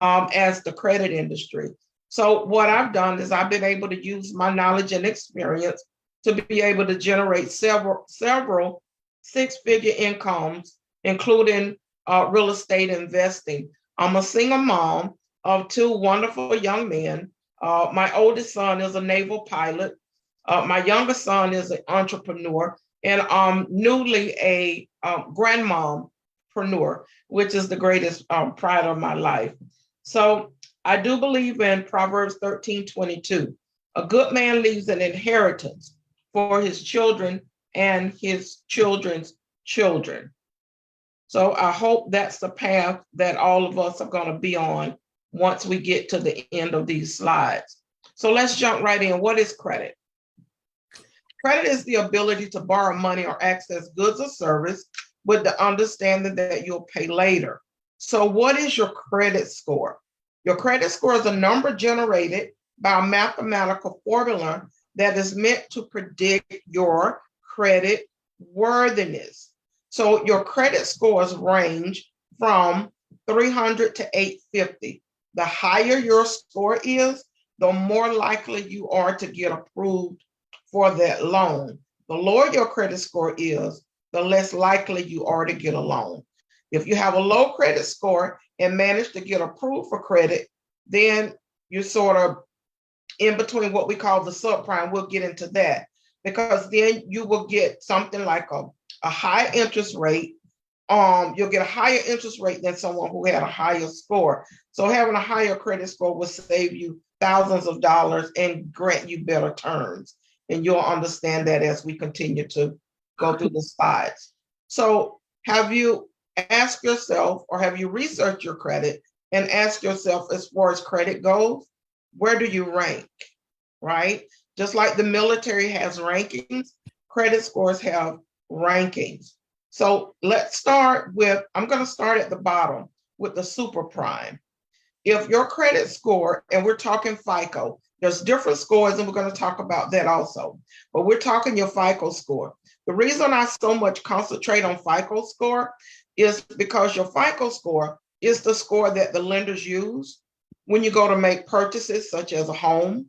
as the credit industry. So what I've done is I've been able to use my knowledge and experience to be able to generate several six-figure incomes, including real estate investing. I'm a single mom of two wonderful young men. My oldest son is a naval pilot. My youngest son is an entrepreneur, and newly a grandmompreneur, which is the greatest pride of my life. So I do believe in Proverbs 13:22. A good man leaves an inheritance for his children and his children's children. So I hope that's the path that all of us are going to be on once we get to the end of these slides. So let's jump right in. What is credit? Credit is the ability to borrow money or access goods or service with the understanding that you'll pay later. So what is your credit score? Your credit score is a number generated by a mathematical formula that is meant to predict your credit worthiness. So your credit scores range from 300 to 850. The higher your score is, the more likely you are to get approved for that loan. The lower your credit score is, the less likely you are to get a loan. If you have a low credit score and manage to get approved for credit, then you're sort of in between what we call the subprime. We'll get into that, because then you will get something like a high interest rate. You'll get a higher interest rate than someone who had a higher score. So having a higher credit score will save you thousands of dollars and grant you better terms. And you'll understand that as we continue to go through the slides. So have you asked yourself, or have you researched your credit and asked yourself, as far as credit goes, where do you rank, right? Just like the military has rankings, credit scores have rankings. So let's start with, I'm going to start at the bottom with the super prime. If your credit score, and we're talking FICO, there's different scores, and we're going to talk about that also, but we're talking your FICO score. The reason I so much concentrate on FICO score is because your FICO score is the score that the lenders use when you go to make purchases, such as a home,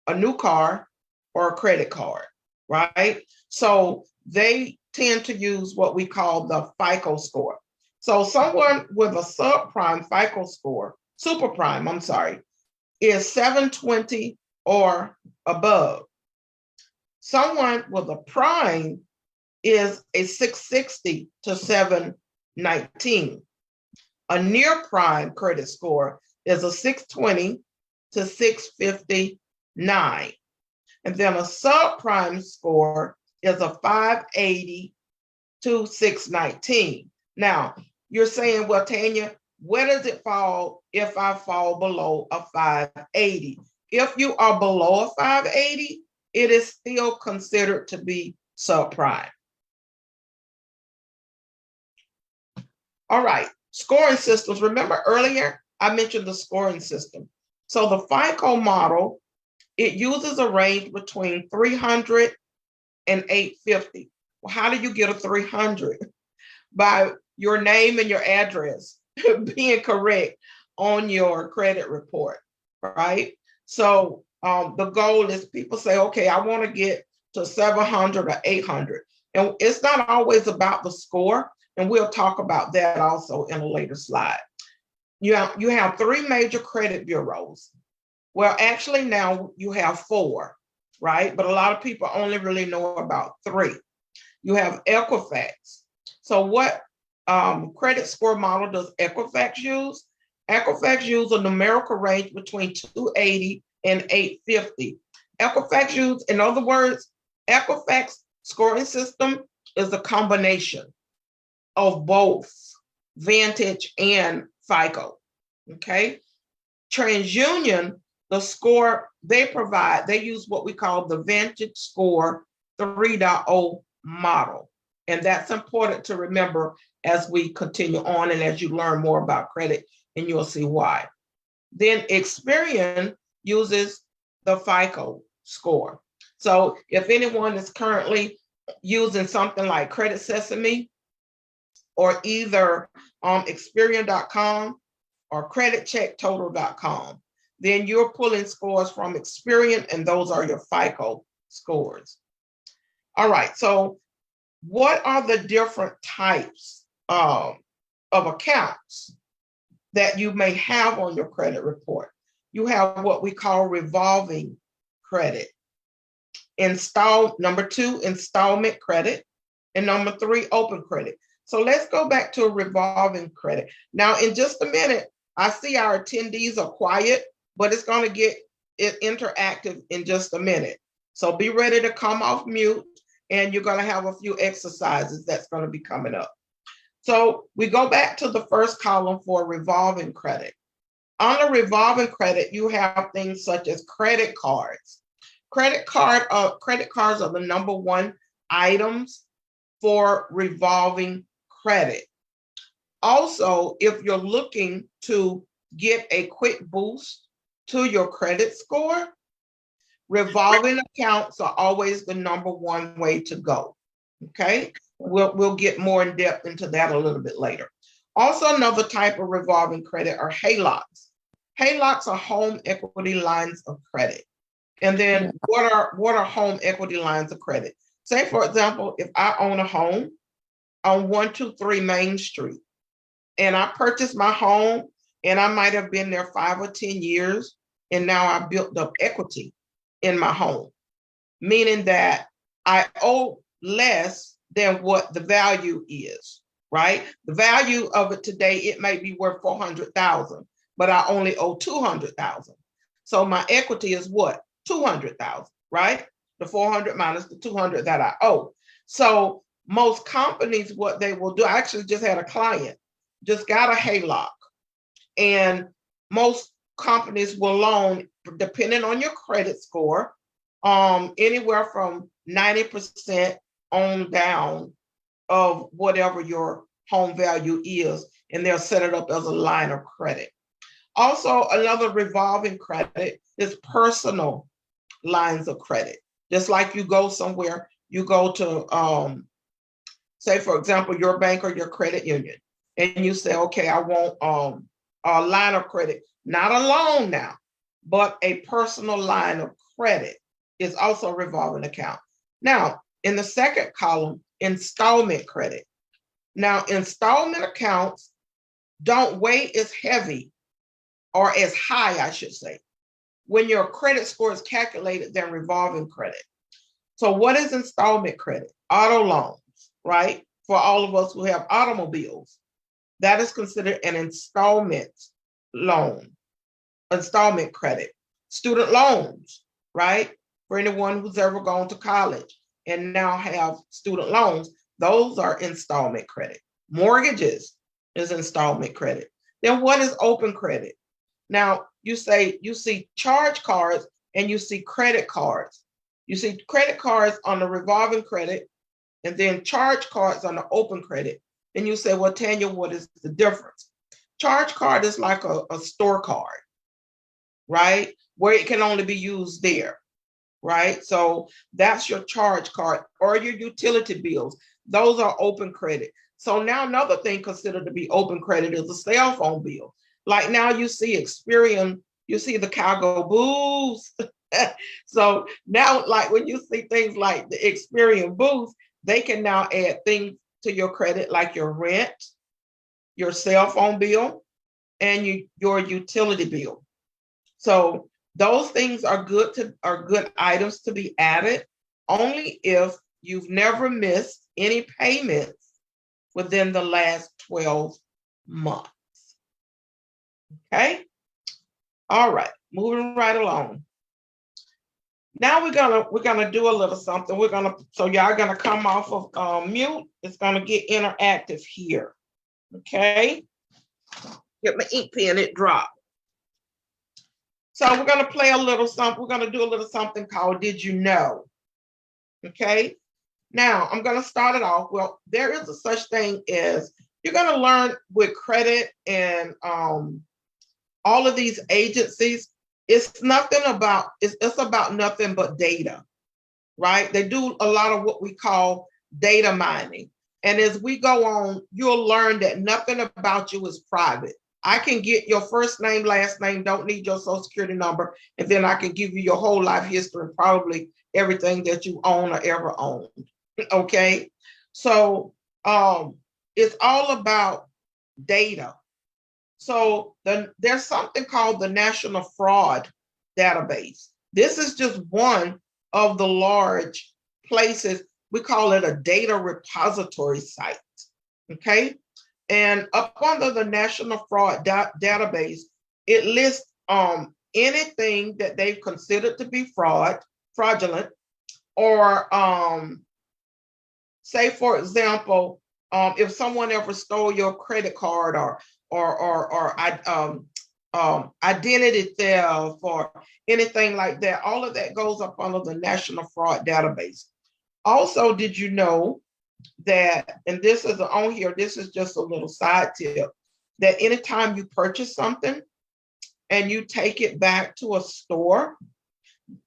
a new car, or a credit card, right? So they tend to use what we call the FICO score. So someone with a subprime FICO score, super prime, I'm sorry, is 720 or above. Someone with a prime is a 660 to 719. A near prime credit score is a 620 to 659. And then a subprime score is a 580 to 619. Now, you're saying, well, Tanya, where does it fall if I fall below a 580? If you are below a 580, it is still considered to be subprime. All right, scoring systems. Remember earlier, I mentioned the scoring system. So the FICO model, it uses a range between 300 and 850. Well, how do you get a 300? By your name and your address being correct on your credit report, right? So the goal is, people say, okay, I want to get to 700 or 800. And it's not always about the score. And we'll talk about that also in a later slide. You have three major credit bureaus. Well, actually now you have four, right? But a lot of people only really know about three. You have Equifax. So what credit score model does Equifax use? Equifax uses a numerical range between 280 and 850. Equifax uses, in other words, Equifax scoring system is a combination of both Vantage and FICO, okay? TransUnion, the score they provide, they use what we call the Vantage Score 3.0 model. And that's important to remember as we continue on and as you learn more about credit, and you'll see why. Then Experian uses the FICO score. So if anyone is currently using something like Credit Sesame, or either Experian.com or creditchecktotal.com. Then you're pulling scores from Experian, and those are your FICO scores. All right, so what are the different types of accounts that you may have on your credit report? You have what we call revolving credit. Number 2, installment credit, and number 3, open credit. So let's go back to a revolving credit. Now, in just a minute, I see our attendees are quiet, but it's going to get interactive in just a minute. So be ready to come off mute, and you're going to have a few exercises that's going to be coming up. So we go back to the first column for revolving credit. On a revolving credit, you have things such as credit cards. Credit cards are the number one items for revolving credit. Also, if you're looking to get a quick boost to your credit score, revolving accounts are always the number one way to go. Okay, we'll get more in depth into that a little bit later. Also, another type of revolving credit are HELOCs. HELOCs are home equity lines of credit. And then what are home equity lines of credit? Say, for example, if I own a home on 123 Main Street, and I purchased my home, and I might have been there 5 or 10 years, and now I built up equity in my home, meaning that I owe less than what the value is, right? The value of it today, it may be worth $400,000, but I only owe $200,000. So my equity is what? $200,000, right? The 400 minus the 200 that I owe. So most companies, what they will do, I actually just had a client, just got a HELOC, and most companies will loan, depending on your credit score, anywhere from 90% on down of whatever your home value is, and they'll set it up as a line of credit. Also, another revolving credit is personal lines of credit. Just like you go somewhere, you go to, say, for example, your bank or your credit union, and you say, okay, I want a line of credit, not a loan now, but a personal line of credit is also a revolving account. Now, in the second column, installment credit. Now, installment accounts don't weigh as heavy or as high, I should say, when your credit score is calculated than revolving credit. So what is installment credit? Auto loans, right? For all of us who have automobiles, that is considered an installment loan, installment credit. Student loans, right? For anyone who's ever gone to college and now have student loans, those are installment credit. Mortgages is installment credit. Then what is open credit? Now, you see charge cards and you see credit cards. You see credit cards on the revolving credit and then charge cards on the open credit. And you say, well, Tanya, what is the difference? Charge card is like a store card, right? Where it can only be used there, right? So that's your charge card, or your utility bills. Those are open credit. So now another thing considered to be open credit is a cell phone bill. Like now you see Experian, you see the cow go boost. So now, like when you see things like the Experian boost, they can now add things to your credit like your rent, your cell phone bill, and your utility bill. So those things are good items to be added only if you've never missed any payments within the last 12 months. Okay. All right. Moving right along. Now we're gonna do a little something. So y'all are gonna come off of mute. It's gonna get interactive here. Okay. Get my ink pen. It dropped. So we're gonna play a little something. We're gonna do a little something called Did You Know? Okay. Now I'm gonna start it off. Well, there is a such thing as you're gonna learn with credit and all of these agencies. It's about nothing but data, right? They do a lot of what we call data mining. And as we go on, you'll learn that nothing about you is private. I can get your first name, last name, don't need your social security number, and then I can give you your whole life history and probably everything that you own or ever owned. Okay. So it's all about data. So there's something called the National Fraud Database. This is just one of the large places. We call it a data repository site. Okay. And up under the National Fraud Database, it lists anything that they've considered to be fraudulent, or say, for example, if someone ever stole your credit card, or identity theft, or anything like that, all of that goes up under the National Fraud Database. Also, did you know that, and this is on here, this is just a little side tip, that anytime you purchase something and you take it back to a store,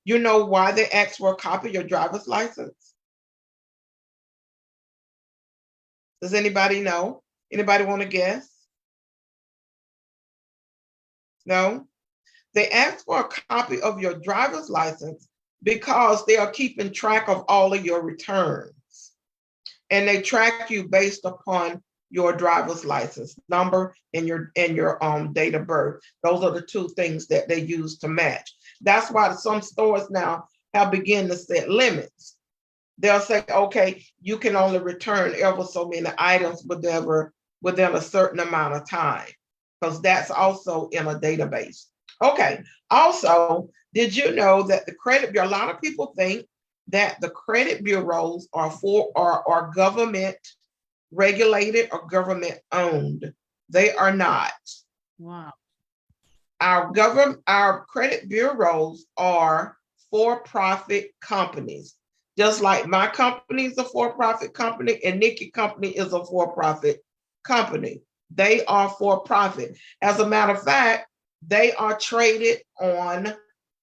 you know why they ask for a copy of your driver's license? Does anybody know? Anybody want to guess? No? They ask for a copy of your driver's license because they are keeping track of all of your returns. And they track you based upon your driver's license number and your date of birth. Those are the two things that they use to match. That's why some stores now have begun to set limits. They'll say, okay, you can only return ever so many items within a certain amount of time, because that's also in a database. Okay. Also, did you know that the credit bureau, a lot of people think that the credit bureaus are government regulated or government owned. They are not. Wow. Our credit bureaus are for-profit companies. Just like my company is a for-profit company and Nikki company is a for-profit company. They are for-profit. As a matter of fact, they are traded on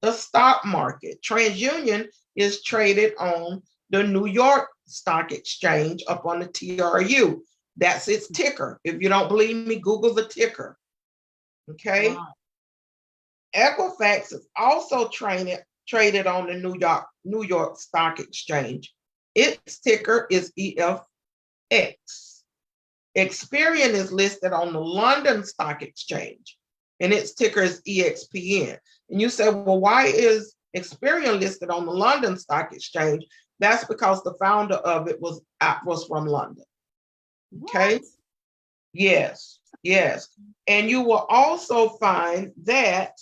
the stock market. TransUnion is traded on the New York Stock Exchange up on the TRU. That's its ticker. If you don't believe me, Google the ticker. Okay. Wow. Equifax is also traded on the New York Stock Exchange. Its ticker is EFX. Experian is listed on the London Stock Exchange, and its ticker is EXPN. And you say, well, why is Experian listed on the London Stock Exchange? That's because the founder of it was from London. Okay. What? Yes. And you will also find that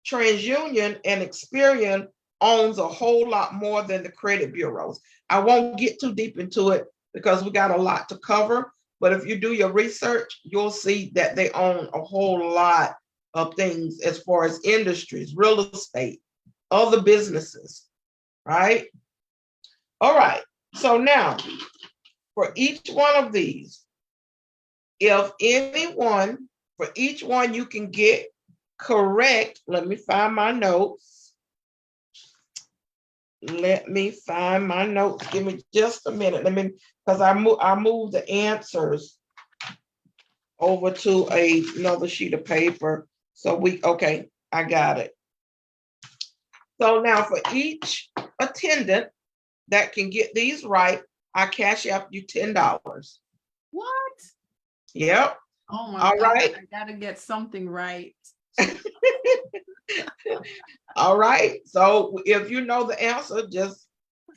TransUnion and Experian owns a whole lot more than the credit bureaus. I won't get too deep into it because we got a lot to cover. But if you do your research, you'll see that they own a whole lot of things as far as industries, real estate, other businesses, right? All right. So now, for each one of these, for each one you can get correct, let me find my notes. Give me just a minute. Because I moved the answers over to another sheet of paper. So okay, I got it. So now for each attendant that can get these right, I cash out you $10. What? Yep. Oh my God. Right. I gotta get something right. All right. So if you know the answer, just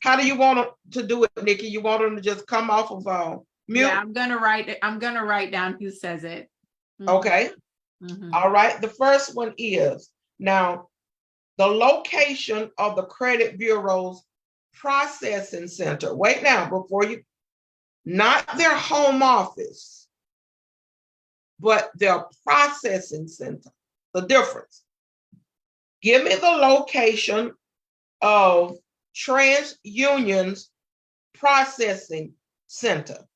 how do you want to do it, Nikki? You want them to just come off of mute? Yeah, I'm gonna write down who says it. Mm-hmm. Okay. Mm-hmm. All right. The first one is, now, the location of the credit bureau's processing center. Wait now, not their home office, but their processing center. The difference. Give me the location of TransUnion's processing center.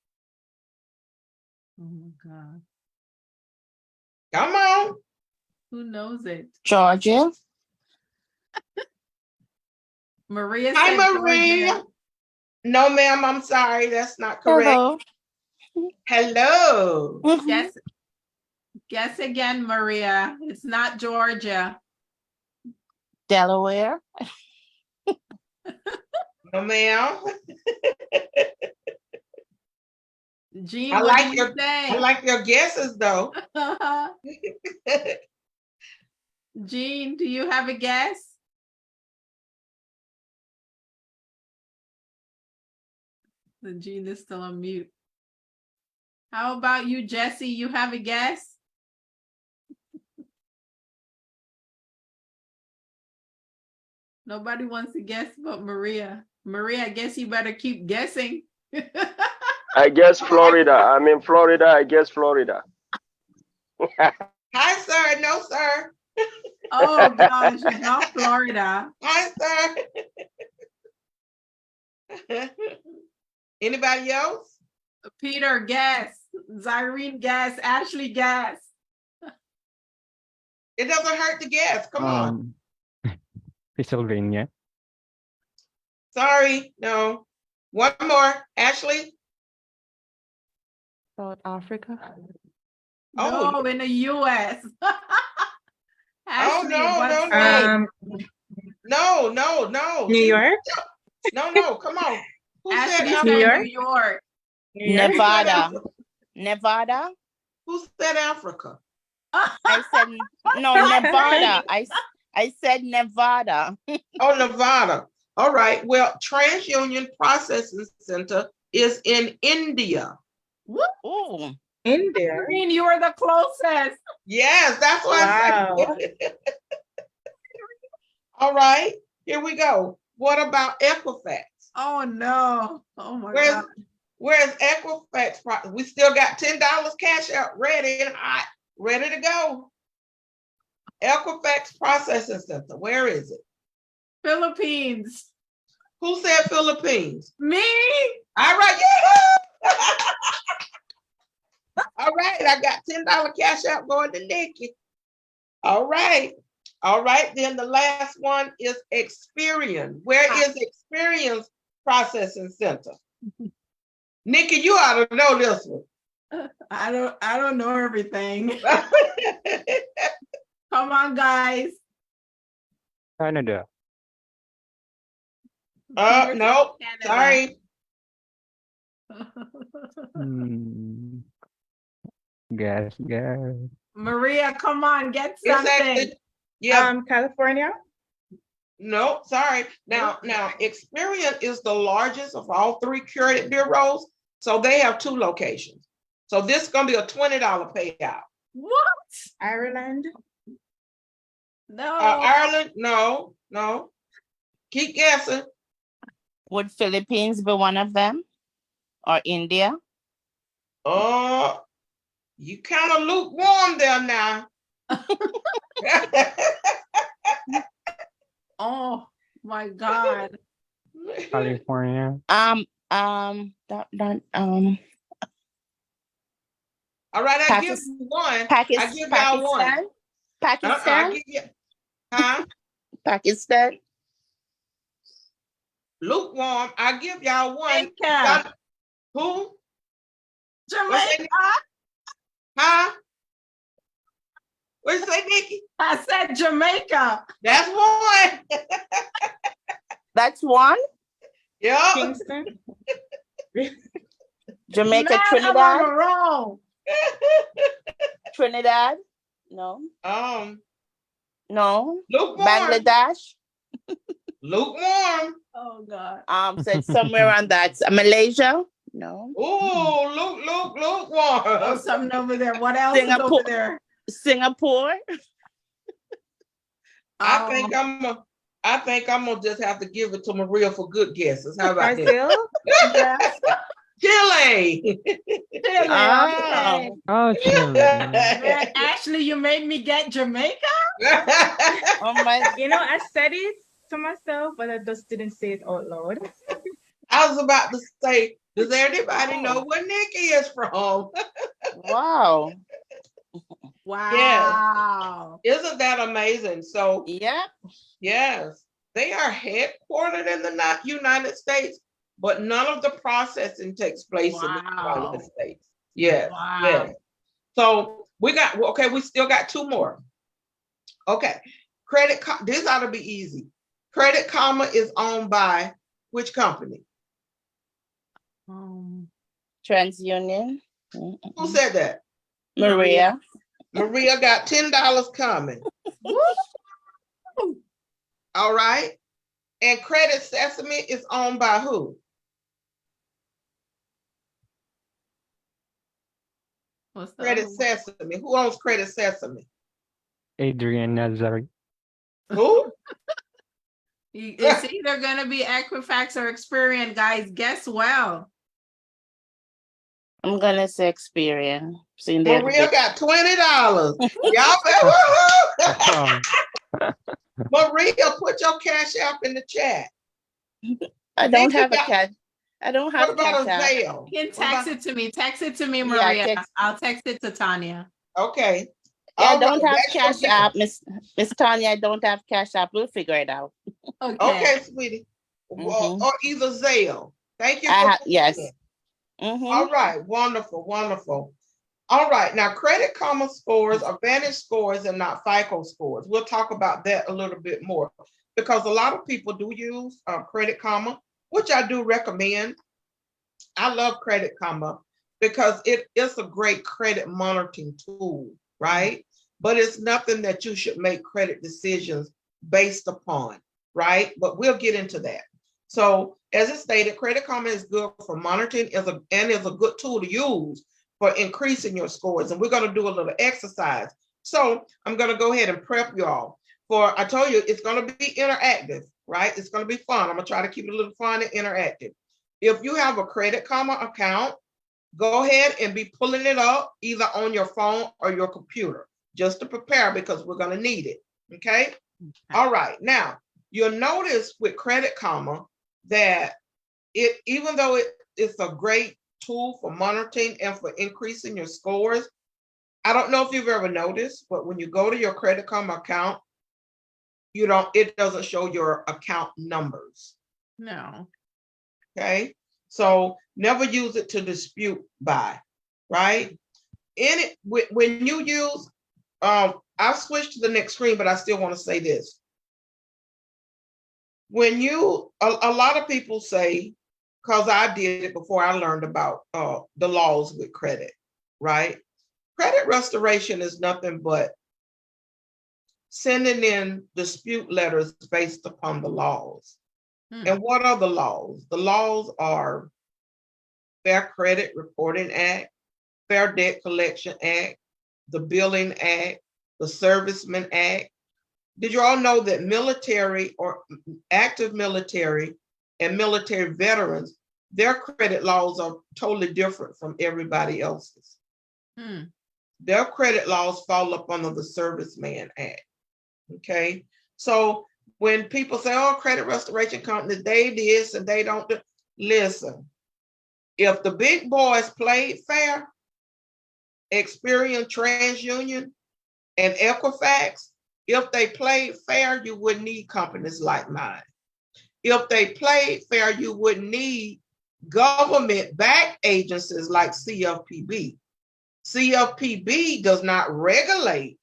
Oh my God. Come on. Who knows it? Georgia. Maria. Hi, Maria. Georgia. No, ma'am, I'm sorry. That's not correct. Hello. Hello. Yes. Guess again, Maria. It's not Georgia. Delaware. No, ma'am. Jean, I what like do you your say? I like your guesses though. Jean, do you have a guess? The Jean is still on mute. How about you, Jesse? You have a guess? Nobody wants to guess but Maria. Maria, I guess you better keep guessing. I guess Florida. I'm in Florida. I guess Florida. Hi, sir. No, sir. Oh gosh, it's not Florida. Hi, sir. Anybody else? Peter, guess. Zyrene, guess. Ashley, guess. It doesn't hurt to guess. Come on. Pennsylvania. Sorry. No. One more. Ashley? South Africa. Oh, No, in the US. Oh, Ashley, no, what no, state? no. New York. No. Come on. Who said Ashley New said York? New York. New York. Nevada. Nevada. Who said Africa? I said no, Nevada. I said Nevada. Oh, Nevada. All right. Well, TransUnion Processing Center is in India. Ooh. India. Zyrene, you were the closest. Yes, that's what I Wow. said. All right. Here we go. What about Equifax? Oh no. Oh my Where's God. Where's Equifax? We still got $10 cash out, ready and hot, ready to go. Equifax Processing Center. Where is it? Philippines. Who said Philippines? Me? All right, yeah. All right, I got $10 cash out going to Nikki. All right. Then the last one is Experian. Where is Experience Processing Center? Nikki, you ought to know this one. I don't know everything. Come on, guys. Canada. Peter No, said Canada. sorry. Guess. Maria, come on, get It's something. actually, yeah, California. no, sorry. Now, Experian is the largest of all three credit bureaus. So they have two locations. So this is going to be a $20 payout. What? Ireland. No. Ireland, no. Keep guessing. Would Philippines be one of them? Or India? You kind of lukewarm there now. Oh my God. California. All right, I give you one. I give y'all one. Pakistan. I give you, huh? Pakistan. Lukewarm. I give y'all one. Jamaica. Who? Jamaica. Huh? What'd you say, Nikki? I said Jamaica. That's one. That's one. Yeah. Kingston. Jamaica, Man, Trinidad. I'm on the roll. Trinidad. No. No. Lukewarm. Bangladesh. Lukewarm. Oh God. So it's somewhere around that. Malaysia. No. Ooh, lukewarm. Oh, something over there. What else is over there? Singapore. I think I'm gonna just have to give it to Maria for good guesses. How about that? Brazil. Yes. Chile. Chile, okay. Oh, Chile. Man, Ashley, you made me get Jamaica. Oh my. I said it to myself, but I just didn't say it out loud. I was about to say, does anybody know where Nikki is from? Wow. Wow. Isn't that amazing? So Yeah. yes, they are headquartered in the United States, but none of the processing takes place in the United States. Yes, Wow. yes. So we still got two more. Okay. This ought to be easy. Credit Karma is owned by which company? TransUnion. Who said that? Maria. Maria got $10 coming. All right. And Credit Sesame is owned by who? What's the Credit other one? Sesame. Who owns Credit Sesame? Adrian Nazari. Who? It's either gonna be Equifax or Experian, guys. Guess well. I'm gonna say Experian. Maria got $20. Y'all better. Oh, Maria, put your cash app in the chat. I don't Nikki have a cash. I don't have What about a cash app. Zelle? You can text it to me. Text it to me, Yeah, Maria. text. I'll text it to Tanya. Okay. Yeah, I All don't right, have that's your cash deal. app, Miss Tanya. I don't have cash app. We'll figure it out. Okay, sweetie. Mhm. Or either Zelle. Thank you I for have putting yes. it. Mm-hmm. All right, wonderful, wonderful. All right, now Credit Karma scores are Vantage scores and not FICO scores. We'll talk about that a little bit more because a lot of people do use Credit Karma, which I do recommend. I love Credit Karma because it is a great credit monitoring tool, right? But it's nothing that you should make credit decisions based upon, right? But we'll get into that. So as it stated, Credit Karma is good for monitoring and is a good tool to use for increasing your scores. And we're going to do a little exercise. So I'm going to go ahead and prep you all for, I told you, it's going to be interactive, right? It's going to be fun. I'm going to try to keep it a little fun and interactive. If you have a Credit Karma account, go ahead and be pulling it up either on your phone or your computer, just to prepare because we're going to need it. Okay. All right. Now, you'll notice with Credit Karma that even though it's a great tool for monitoring and for increasing your scores, I don't know if you've ever noticed, but when you go to your Credit Karma account, it doesn't show your account numbers. No. Okay. So never use it to dispute by, right? When you use, I've switched to the next screen, but I still want to say this. When a lot of people say, because I did it before I learned about the laws with credit, right? Credit restoration is nothing but sending in dispute letters based upon the laws. And what are the laws? The laws are Fair Credit Reporting Act, Fair Debt Collection Act, the Billing Act, the Serviceman Act. Did you all know that military or active military and military veterans, their credit laws are totally different from everybody else's? Their credit laws fall up under the Serviceman Act. Okay. So when people say, oh, credit restoration companies, they this and they don't do, listen, if the big boys played fair, Experian, TransUnion, and Equifax, if they played fair, you wouldn't need companies like mine. If they played fair, you wouldn't need government-backed agencies like CFPB. CFPB does not regulate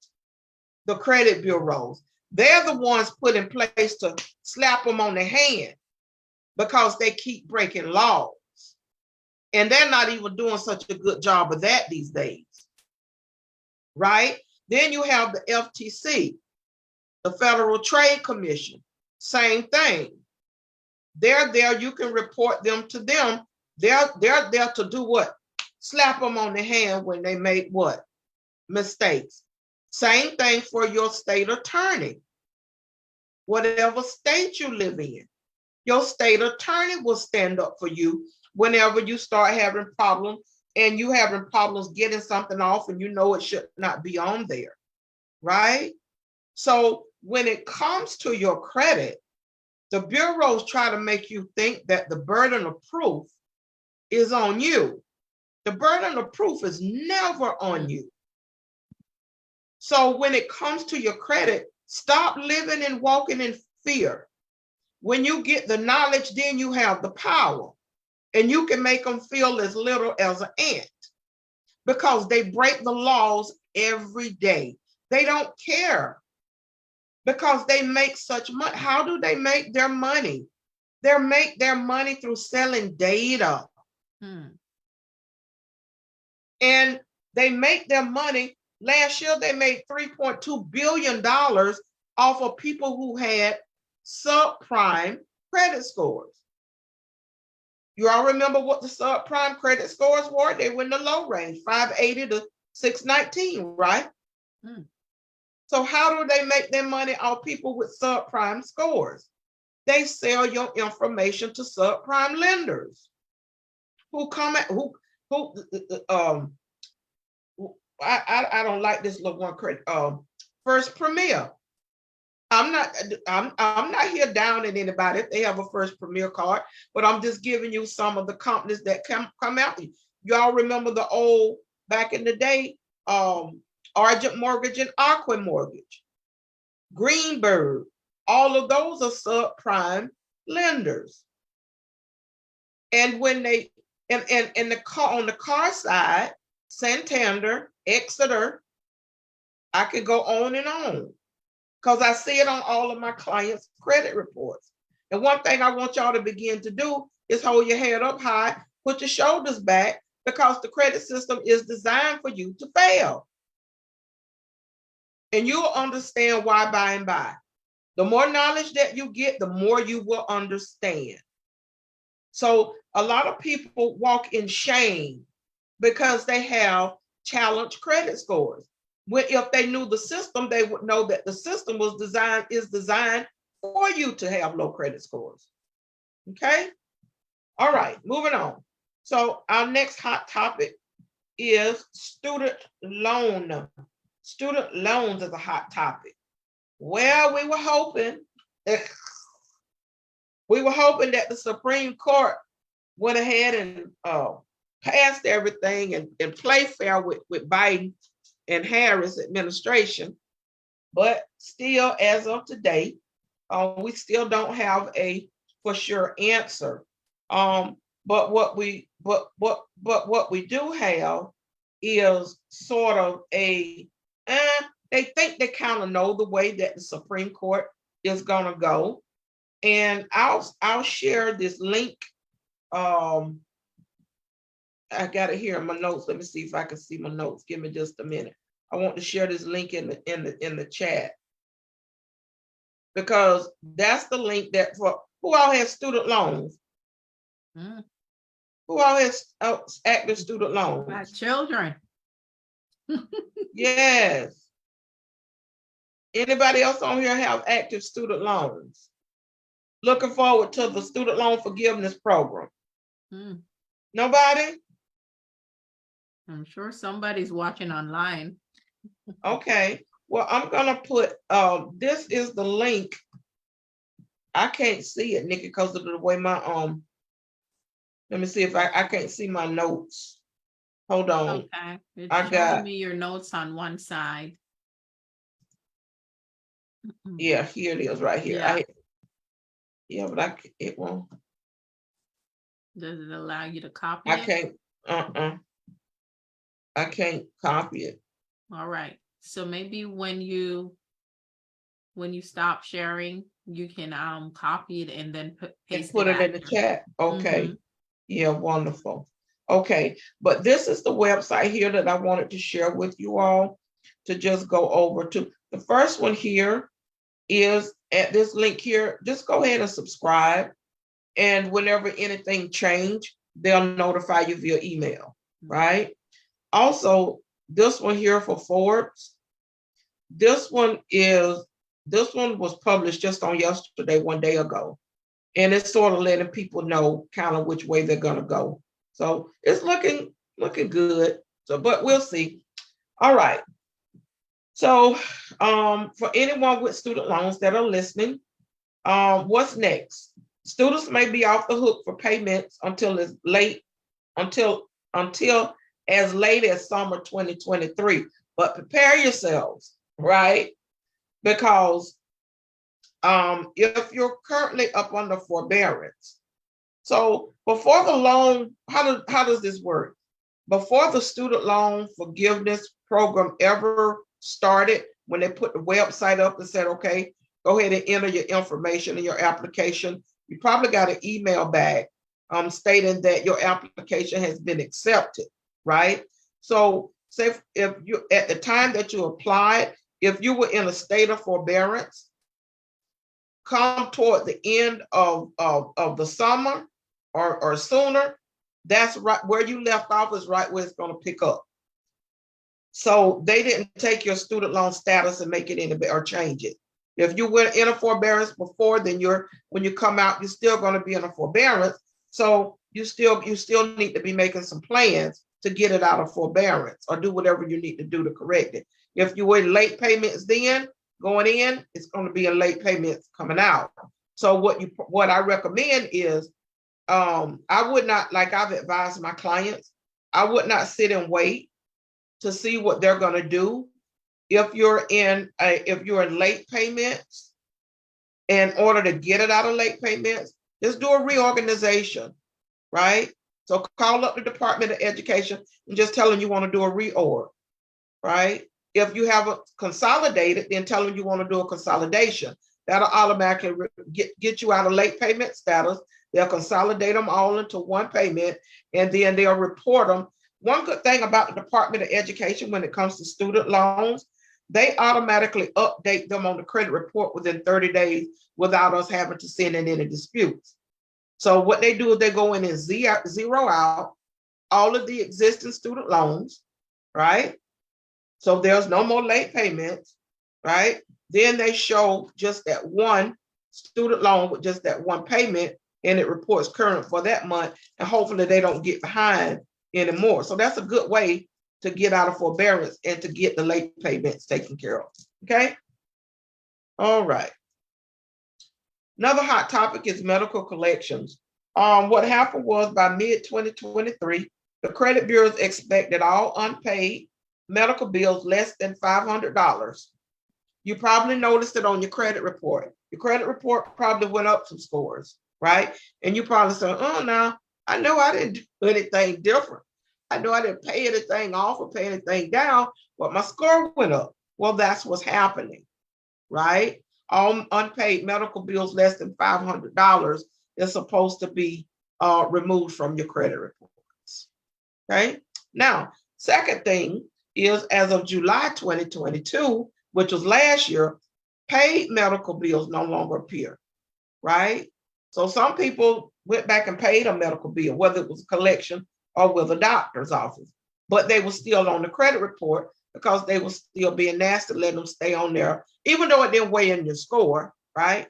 the credit bureaus. They're the ones put in place to slap them on the hand because they keep breaking laws. And they're not even doing such a good job of that these days, right? Then you have the FTC, the Federal Trade Commission, same thing. They're there, you can report them to them. They're there to do what? Slap them on the hand when they make what? Mistakes. Same thing for your state attorney. Whatever state you live in, your state attorney will stand up for you whenever you start having problems and you having problems getting something off and you know it should not be on there, right? So when it comes to your credit, the bureaus try to make you think that the burden of proof is on you. The burden of proof is never on you. So when it comes to your credit, stop living and walking in fear. When you get the knowledge, then you have the power. And you can make them feel as little as an ant. because they break the laws every day. They don't care because they make such money. How do they make their money? They make their money through selling data. And they make their money. Last year, they made $3.2 billion off of people who had subprime credit scores. You all remember what the subprime credit scores were? They were in the low range, 580 to 619, right? So how do they make their money off people with subprime scores? They sell your information to subprime lenders who come at I don't like this little one credit. First Premier. I'm not here down at anybody if they have a First Premier card, but I'm just giving you some of the companies that come out. Y'all remember the old back in the day, Argent Mortgage and Aqua Mortgage, Greenberg. All of those are subprime lenders. And when they and the car on the car side, Santander, Exeter, I could go on and on because I see it on all of my clients' credit reports. And one thing I want y'all to begin to do is hold your head up high, put your shoulders back, because the credit system is designed for you to fail. And you'll understand why by and by. The more knowledge that you get, the more you will understand. So a lot of people walk in shame because they have challenged credit scores. When if they knew the system, they would know that the system is designed for you to have low credit scores. Okay? All right, moving on. So our next hot topic is student loan. Student loans is a hot topic. Well, we were hoping that the Supreme Court went ahead and passed everything and played fair with Biden and Harris administration. But still, as of today, we still don't have a for sure answer. But what we do have is sort of a they think they kind of know the way that the Supreme Court is gonna go. And I'll share this link. I got it here in my notes. Let me see if I can see my notes. Give me just a minute. I want to share this link in the chat, because that's the link that for who all has student loans. Who all has active student loans? My children. Yes. Anybody else on here have active student loans? Looking forward to the student loan forgiveness program. Nobody? I'm sure somebody's watching online. Okay. Well, I'm gonna put this is the link. I can't see it, Nikki, because of the way my let me see if I can't see my notes. Hold on. Okay. It's I showing got me your notes on one side. yeah, here it is right here. Yeah. But it won't. Does it allow you to copy I it? can't I can't copy it. All right. So maybe when you stop sharing, you can copy it and then paste Put it in the after. chat. Okay. Yeah, wonderful. Okay, but this is the website here that I wanted to share with you all to just go over to. The first one here is at this link here. Just go ahead and subscribe. And whenever anything change, they'll notify you via email, right? Also, this one here for Forbes. This one was published just on yesterday, one day ago. And it's sort of letting people know kind of which way they're gonna go. So it's looking good. So, but we'll see. All right. So for anyone with student loans that are listening, what's next? Students may be off the hook for payments until as late as summer 2023. But prepare yourselves, right? Because if you're currently up under forbearance, so before the loan, how does this work? before the student loan forgiveness program ever started, when they put the website up and said, okay, go ahead and enter your information in your application, you probably got an email back stating that your application has been accepted, right? So say if you, at the time that you applied, if you were in a state of forbearance, come toward the end of the summer or sooner, that's right where you left off is right where it's going to pick up. So they didn't take your student loan status and make it any or change it. If you were in a forbearance before, then when you come out, you're still going to be in a forbearance. So you still need to be making some plans to get it out of forbearance or do whatever you need to do to correct it. If you were in late payments then going in, it's going to be in late payments coming out. So what I recommend is I would not, like I've advised my clients, I would not sit and wait to see what they're going to do. If you're in late payments, in order to get it out of late payments, just do a reorganization, right? So call up the Department of Education and just tell them you want to do a reorg, right? If you have a consolidated, then tell them you want to do a consolidation. That'll automatically get you out of late payment status. They'll consolidate them all into one payment, and then they'll report them. One good thing about the Department of Education when it comes to student loans, they automatically update them on the credit report within 30 days without us having to send in any disputes. So what they do is they go in and zero out all of the existing student loans, right? So there's no more late payments, right? Then they show just that one student loan with just that one payment, and it reports current for that month, and hopefully they don't get behind anymore. So that's a good way to get out of forbearance and to get the late payments taken care of. Okay. All right. Another hot topic is medical collections. What happened was by mid-2023, the credit bureaus expected all unpaid medical bills less than $500. You probably noticed it on your credit report. Your credit report probably went up some scores, right? And you probably said, oh, now I know I didn't do anything different. I know I didn't pay anything off or pay anything down, but my score went up. Well, that's what's happening, right? All unpaid medical bills less than $500 is supposed to be removed from your credit reports, okay? Now, second thing is as of July 2022, which was last year, paid medical bills no longer appear, right? So some people went back and paid a medical bill, whether it was a collection or with a doctor's office, but they were still on the credit report because they were still being nasty, letting them stay on there, even though it didn't weigh in your score, right?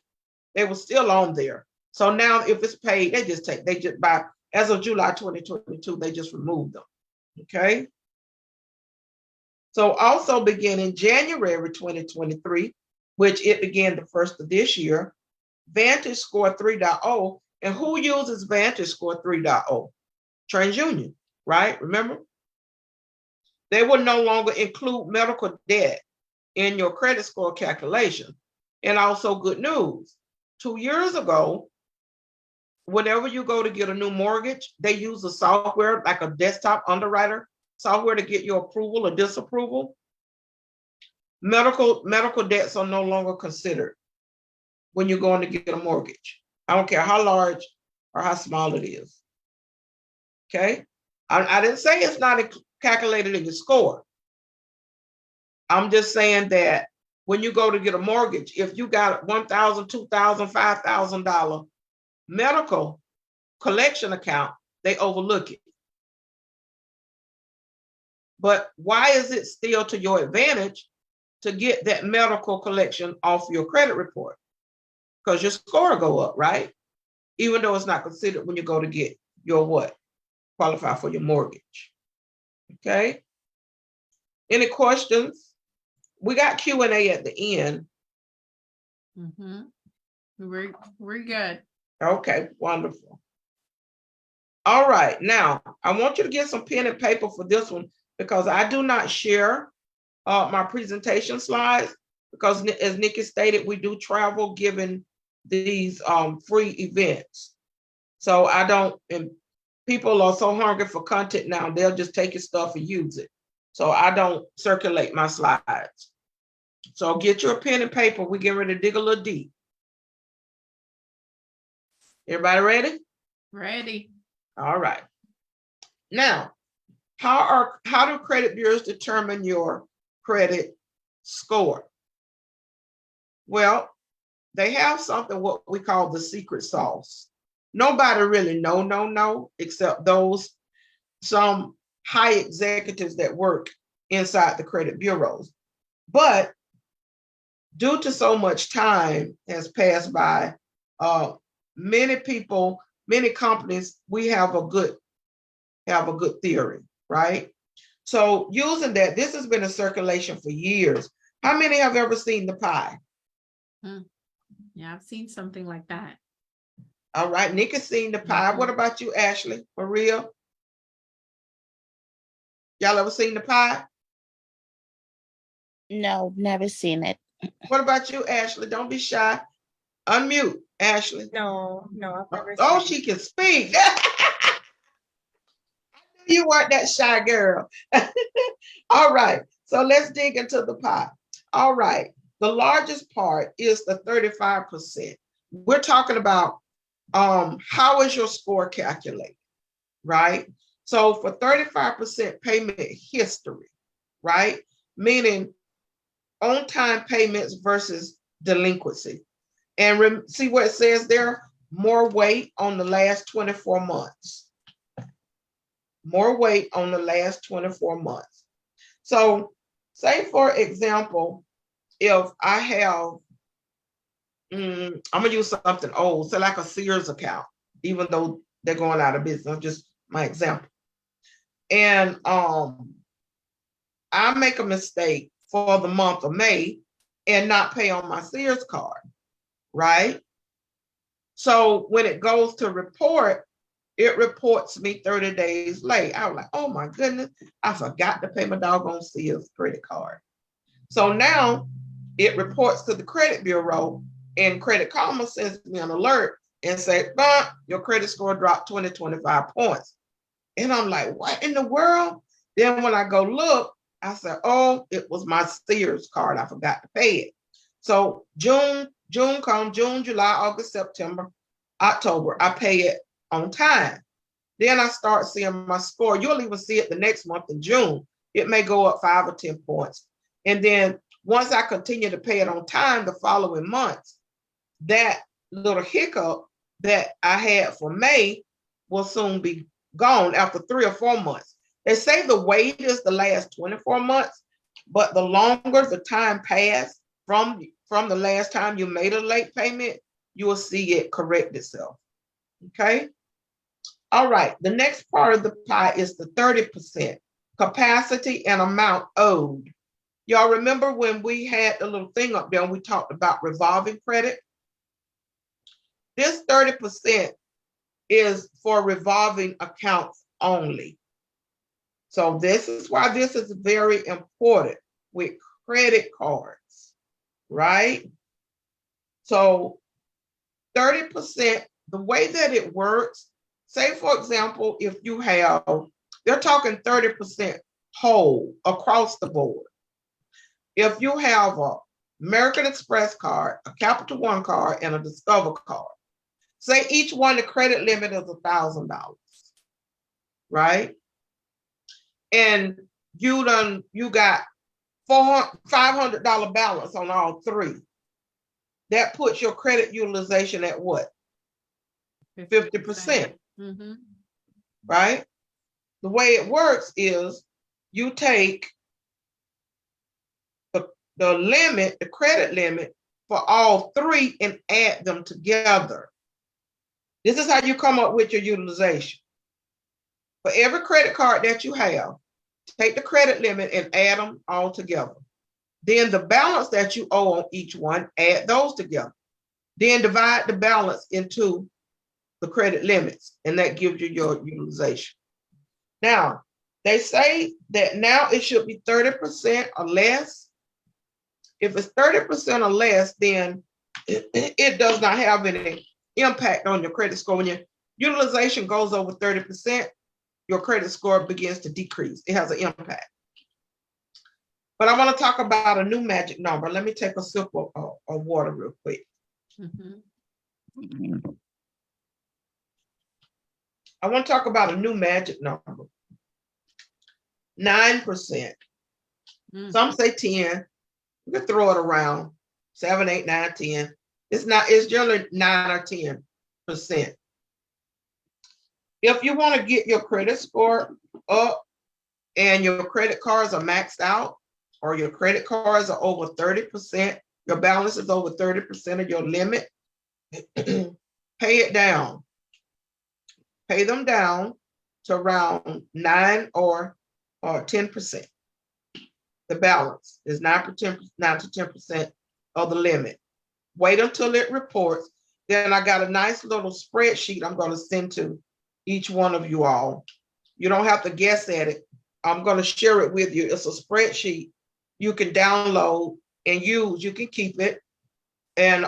They were still on there. So now if it's paid, as of July 2022, they just removed them, okay? So also beginning January 2023, which it began the first of this year, Vantage Score 3.0, and who uses Vantage Score 3.0? TransUnion, right? Remember? They will no longer include medical debt in your credit score calculation. And also good news, 2 years ago, whenever you go to get a new mortgage, they use a software like a desktop underwriter software to get your approval or disapproval. Medical debts are no longer considered when you're going to get a mortgage. I don't care how large or how small it is. Okay? I didn't say it's not calculated in your score. I'm just saying that when you go to get a mortgage, if you got $1,000, $2,000, $5,000 medical collection account, they overlook it. But why is it still to your advantage to get that medical collection off your credit report? Because your score will go up, right? Even though it's not considered when you go to get your what? Qualify for your mortgage. Okay. Any questions? We got Q&A at the end. Mm-hmm. We're good. Okay, wonderful. All right, now I want you to get some pen and paper for this one because I do not share my presentation slides because as Nikki stated, we do travel given these free events. So I don't people are so hungry for content now, they'll just take your stuff and use it. So I don't circulate my slides. So get your pen and paper. We're getting ready to dig a little deep. Everybody ready? Ready. All right. Now, how do credit bureaus determine your credit score? Well, they have something what we call the secret sauce. Nobody really know, except some high executives that work inside the credit bureaus. But due to so much time has passed by, many people, many companies, we have a good theory, right? So using that, this has been in circulation for years. How many have ever seen the pie? Yeah, I've seen something like that. All right, Nick has seen the pie. What about you, Ashley? Maria? Y'all ever seen the pie? No, never seen it. What about you, Ashley? Don't be shy. Unmute, Ashley. No, I've never Oh, seen she can speak. You weren't that shy girl. All right, so let's dig into the pie. All right, the largest part is the 35%. We're talking about how is your score calculated, right? So for 35% payment history, right? Meaning on-time payments versus delinquency. And see what it says there? More weight on the last 24 months. More weight on the last 24 months. So say, for example, if I have, I'm gonna use something old, so like a Sears account, even though they're going out of business, just my example. And I make a mistake for the month of May and not pay on my Sears card, right? So when it goes to report, it reports me 30 days late. I was like, oh my goodness, I forgot to pay my doggone Sears credit card. So now it reports to the credit bureau, and Credit Karma sends me an alert and said, your credit score dropped 20, 25 points. And I'm like, what in the world? Then when I go look, I said, oh, it was my Sears card. I forgot to pay it. So June, July, August, September, October, I pay it on time. Then I start seeing my score. You'll even see it the next month in June. It may go up 5 or 10 points. And then once I continue to pay it on time the following months, that little hiccup that I had for May will soon be gone after 3 or 4 months. They say the wait is the last 24 months, but the longer the time passed from the last time you made a late payment, you will see it correct itself. Okay. All right. The next part of the pie is the 30%, capacity and amount owed. Y'all remember when we had the little thing up there and we talked about revolving credit? This 30% is for revolving accounts only. So this is why this is very important with credit cards, right? So 30%, the way that it works, say for example, if you have, they're talking 30% whole across the board. If you have a American Express card, a Capital One card, and a Discover card, say each one, the credit limit is $1,000, right? And you got $500 balance on all three. That puts your credit utilization at what? 50%. Mm-hmm. Right? The way it works is you take the limit, the credit limit for all three and add them together. This is how you come up with your utilization. For every credit card that you have, take the credit limit and add them all together. Then the balance that you owe on each one, add those together. Then divide the balance into the credit limits, and that gives you your utilization. Now, they say that now it should be 30% or less. If it's 30% or less, then it does not have any impact on your credit score. Utilization goes over 30%, your credit score begins to decrease. It has an impact. But I want to talk about a new magic number. Let me take a sip of water real quick. I want to talk about a new magic number. 9%. Some say 10. You can throw it around. 7, 8, 9, 10. It's generally 9 or 10%. If you want to get your credit score up and your credit cards are maxed out, or your credit cards are over 30%, your balance is over 30% of your limit, pay it down. Pay them down to around 9 or 10%. The balance is 9 to 10% of the limit. Wait until it reports. Then I got a nice little spreadsheet I'm going to send to each one of you all. You don't have to guess at it. I'm going to share it with you. It's a spreadsheet you can download and use. You can keep it and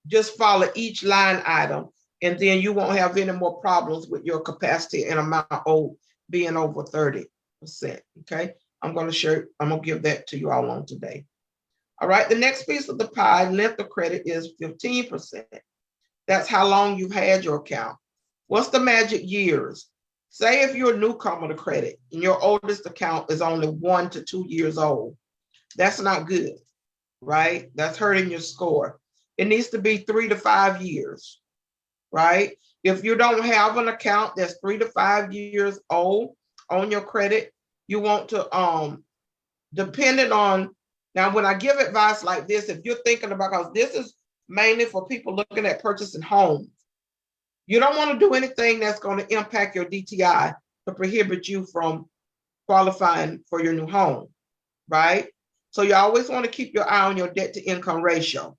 just follow each line item, and then you won't have any more problems with your capacity and amount owed being over 30%. Okay, I'm going to give that to you all on today. All right, the next piece of the pie, length of credit, is 15%. That's how long you've had your account. What's the magic years? Say if you're a newcomer to credit and your oldest account is only 1 to 2 years old, that's not good, right? That's hurting your score. It needs to be 3 to 5 years, right? If you don't have an account that's 3 to 5 years old on your credit, you want to, depending on, now when I give advice like this, if you're thinking about, because this is mainly for people looking at purchasing homes, you don't want to do anything that's going to impact your DTI to prohibit you from qualifying for your new home, right? So you always want to keep your eye on your debt to income ratio,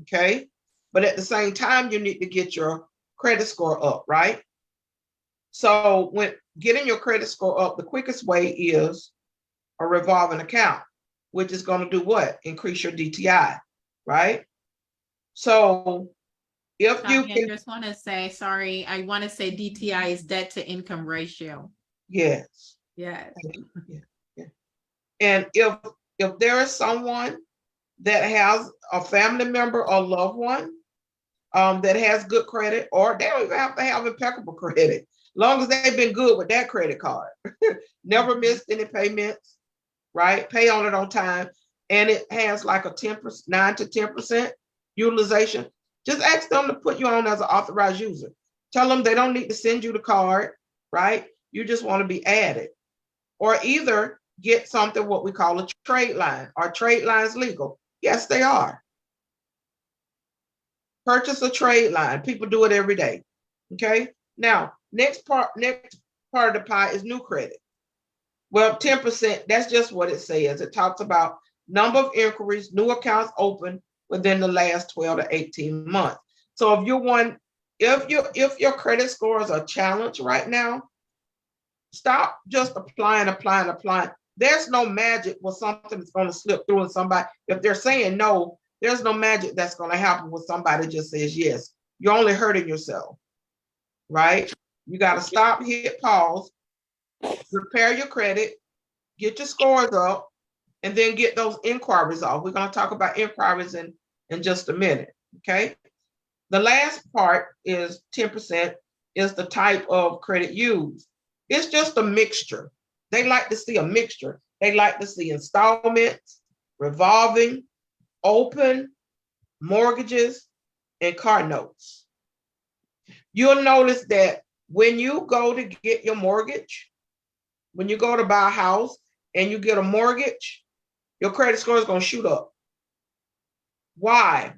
okay? But at the same time, you need to get your credit score up, right? So when getting your credit score up, the quickest way is a revolving account, which is going to do what? Increase your DTI, right? So if you I can, just want to say, sorry, I want to say DTI is debt to income ratio. yes. Yes. Yeah. And if there is someone that has a family member or loved one that has good credit, or they don't even have to have impeccable credit, long as they've been good with that credit card, never missed any payments, right? Pay on it on time, and it has like a 10%, 9 to 10% utilization. Just ask them to put you on as an authorized user. Tell them they don't need to send you the card, right? You just want to be added. Or either get something what we call a trade line. Are trade lines legal? Yes, they are. Purchase a trade line. People do it every day. Okay. Now, next part of the pie is new credit. Well, 10%, that's just what it says. It talks about number of inquiries, new accounts open within the last 12 to 18 months. So if you're one, if your credit scores are challenged right now, stop just applying. There's no magic with something that's going to slip through and somebody, if they're saying no, there's no magic that's going to happen when somebody just says yes. You're only hurting yourself, right? You got to stop, hit pause, repair your credit, get your scores up, and then get those inquiries off. We're going to talk about inquiries in just a minute, okay? The last part is 10% is the type of credit used. It's just a mixture. They like to see a mixture. They like to see installments, revolving, open, mortgages, and car notes. You'll notice that when you go to get your mortgage, when you go to buy a house and you get a mortgage, your credit score is going to shoot up. Why?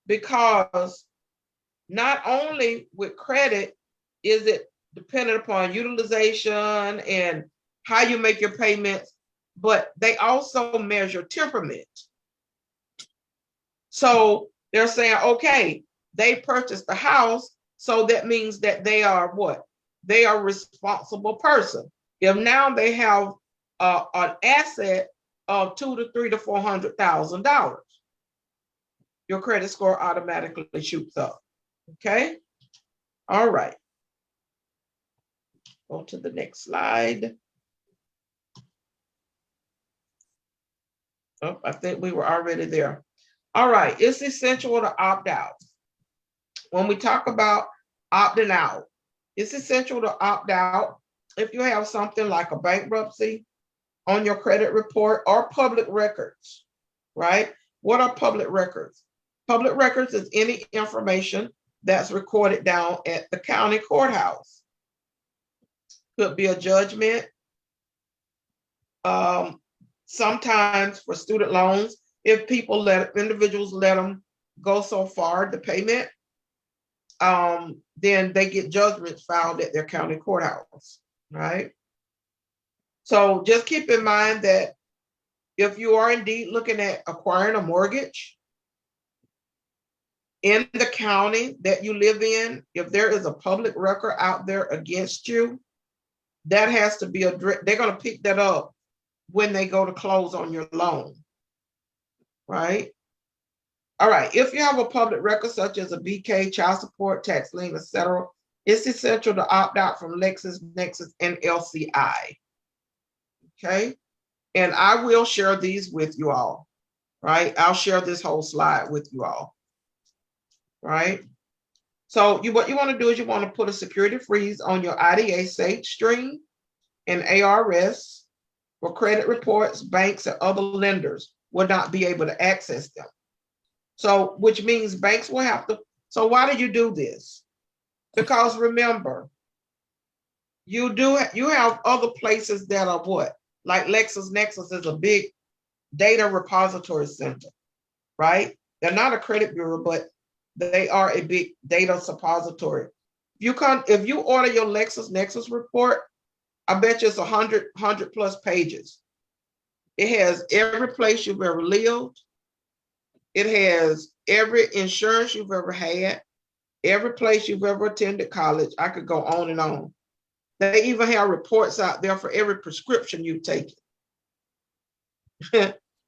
Because not only with credit is it dependent upon utilization and how you make your payments, but they also measure temperament. So they're saying, okay, they purchased the house, so that means that they are what? They are a responsible person. If now they have an asset of $200,000 to $300,000 to $400,000, your credit score automatically shoots up. Okay. All right. Go to the next slide. Oh, I think we were already there. All right, it's essential to opt out. When we talk about opting out, it's essential to opt out if you have something like a bankruptcy on your credit report or public records, right? What are public records? Public records is any information that's recorded down at the county courthouse. Could be a judgment. Sometimes for student loans, if individuals let them go so far, the payment, then they get judgments filed at their county courthouse, right? So just keep in mind that if you are indeed looking at acquiring a mortgage in the county that you live in, if there is a public record out there against you, that has to be addressed. They're going to pick that up when they go to close on your loan, right? All right, if you have a public record such as a BK, child support, tax lien, etc., it's essential to opt out from LexisNexis and LCI. Okay, and I will share these with you all, right? I'll share this whole slide with you all, right? So what you want to do is you want to put a security freeze on your IDA Sage Stream and ARS for credit reports. Banks and other lenders will not be able to access them. So, which means banks will have to. So why do you do this? Because remember, you have other places that are what? Like LexisNexis is a big data repository center, right? They're not a credit bureau, but they are a big data suppository. If you order your LexisNexis report, I bet you it's 100 plus pages. It has every place you've ever lived. It has every insurance you've ever had, every place you've ever attended college. I could go on and on. They even have reports out there for every prescription you've taken,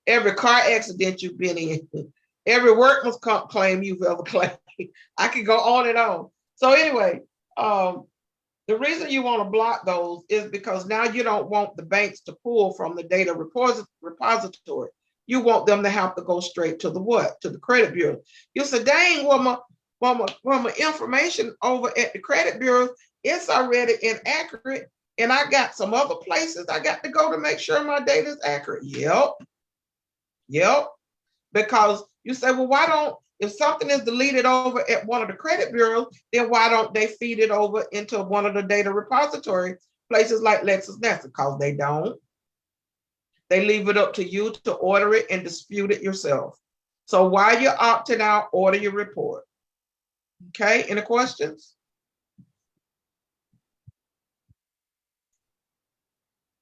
every car accident you've been in, every workman's comp claim you've ever claimed. I could go on and on. So anyway, the reason you want to block those is because now you don't want the banks to pull from the data repository. You want them to have to go straight to the what? To the credit bureau. You say, dang, well, my information over at the credit bureau, it's already inaccurate. And I got some other places I got to go to make sure my data is accurate. Yep. Because you say, well, if something is deleted over at one of the credit bureaus, then why don't they feed it over into one of the data repository places like LexisNexis? Because they don't. They leave it up to you to order it and dispute it yourself. So while you're opting out, order your report. Okay, any questions?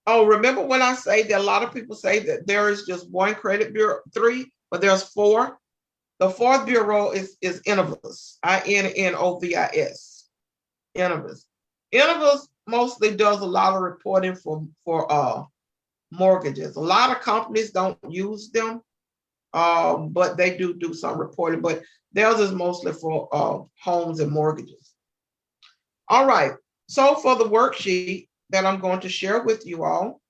Oh, remember when I say that a lot of people say that there is just one credit bureau, 3, but there's 4. The 4th bureau is Innovis, INNOVIS, Innovis. Innovis mostly does a lot of reporting for mortgages. A lot of companies don't use them, but they do some reporting, but theirs is mostly for homes and mortgages. All right, so for the worksheet that I'm going to share with you all,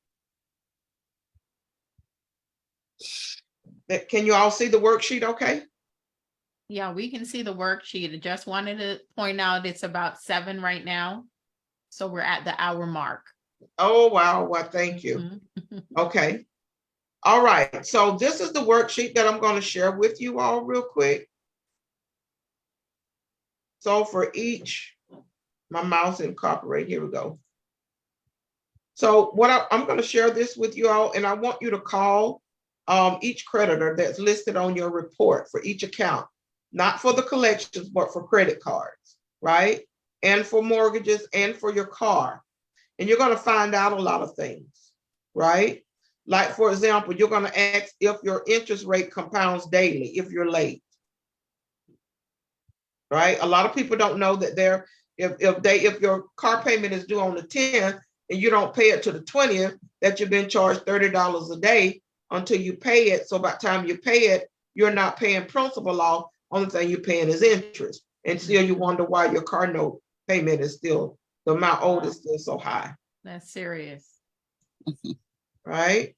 can you all see the worksheet okay? Yeah, we can see the worksheet. I just wanted to point out it's about 7 right now. So we're at the hour mark. Oh, wow. Well, thank you. Okay. All right. So this is the worksheet that I'm going to share with you all real quick. So for each, my mouse incorporate, here we go. So I'm going to share this with you all, and I want you to call each creditor that's listed on your report for each account, not for the collections, but for credit cards, right? And for mortgages and for your car. And you're going to find out a lot of things, right? Like, for example, you're going to ask if your interest rate compounds daily, if you're late, right? A lot of people don't know that if your car payment is due on the 10th and you don't pay it to the 20th, that you've been charged $30 a day until you pay it. So by the time you pay it, you're not paying principal off. Only thing you're paying is interest. And still you wonder why your car note payment is still, the amount owed is still so high, That's serious. right?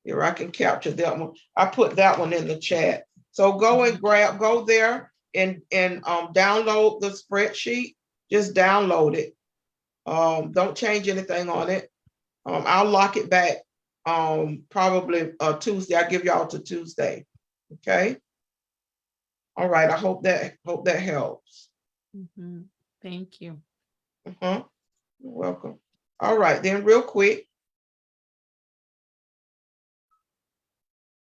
Here, I can capture that one. I put that one in the chat. So go and go there and download the spreadsheet. Just download it. Don't change anything on it. I'll lock it back probably Tuesday. I'll give y'all to Tuesday. Okay. All right. I hope that helps. Thank you. You're welcome. All right, then real quick.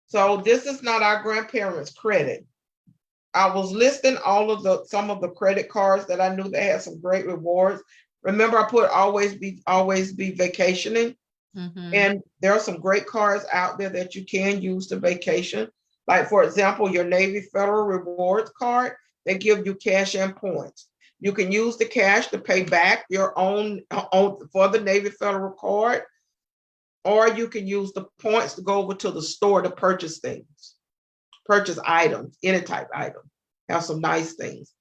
So this is not our grandparents' credit. I was listing some of the credit cards that I knew that had some great rewards. Remember, I put always be vacationing. And there are some great cards out there that you can use to vacation. Like, for example, your Navy Federal Rewards card, they give you cash and points. You can use the cash to pay back your own for the Navy Federal card, or you can use the points to go over to the store to purchase things, purchase items, any type item. Have some nice things.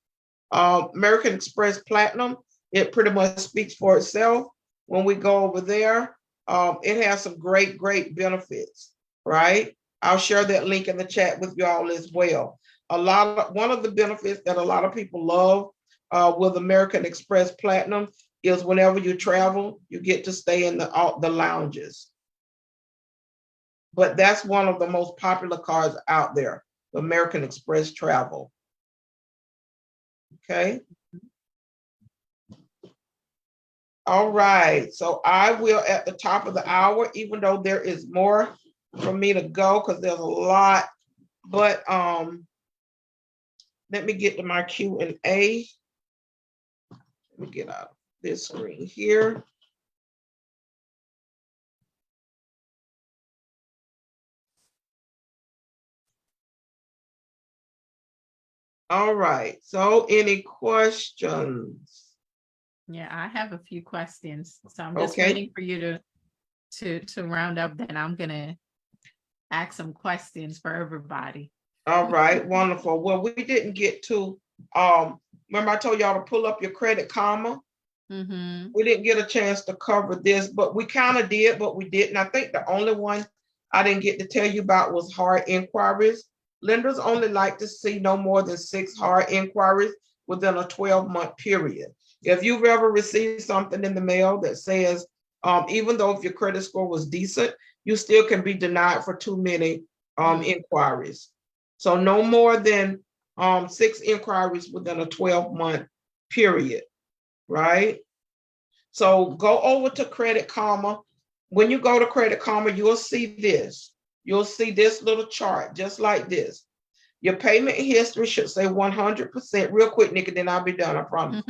American Express Platinum, it pretty much speaks for itself. When we go over there, it has some great benefits, right? I'll share that link in the chat with you all as well. One of the benefits that a lot of people love with American Express Platinum is whenever you travel, you get to stay in the lounges. But that's one of the most popular cards out there, the American Express Travel. Okay. All right, so I will at the top of the hour, even though there is more for me to go because there's a lot, but let me get to my Q&A. Let me get out of this screen here. All right, so any questions? Yeah, I have a few questions. So I'm just Okay. waiting for you to round up. Then I'm gonna ask some questions for everybody. All right, wonderful. Well, we didn't get to remember I told y'all to pull up your Credit Karma. We didn't get a chance to cover this, but we kind of did, but we didn't. I think the only one I didn't get to tell you about was hard inquiries. Lenders only like to see no more than 6 hard inquiries within a 12-month period. If you've ever received something in the mail that says, even though if your credit score was decent, you still can be denied for too many inquiries. So no more than 6 inquiries within a 12-month period, right? So go over to Credit Karma. When you go to Credit Karma, you'll see this. You'll see this little chart, just like this. Your payment history should say 100%. Real quick, Nikki, then I'll be done, I promise.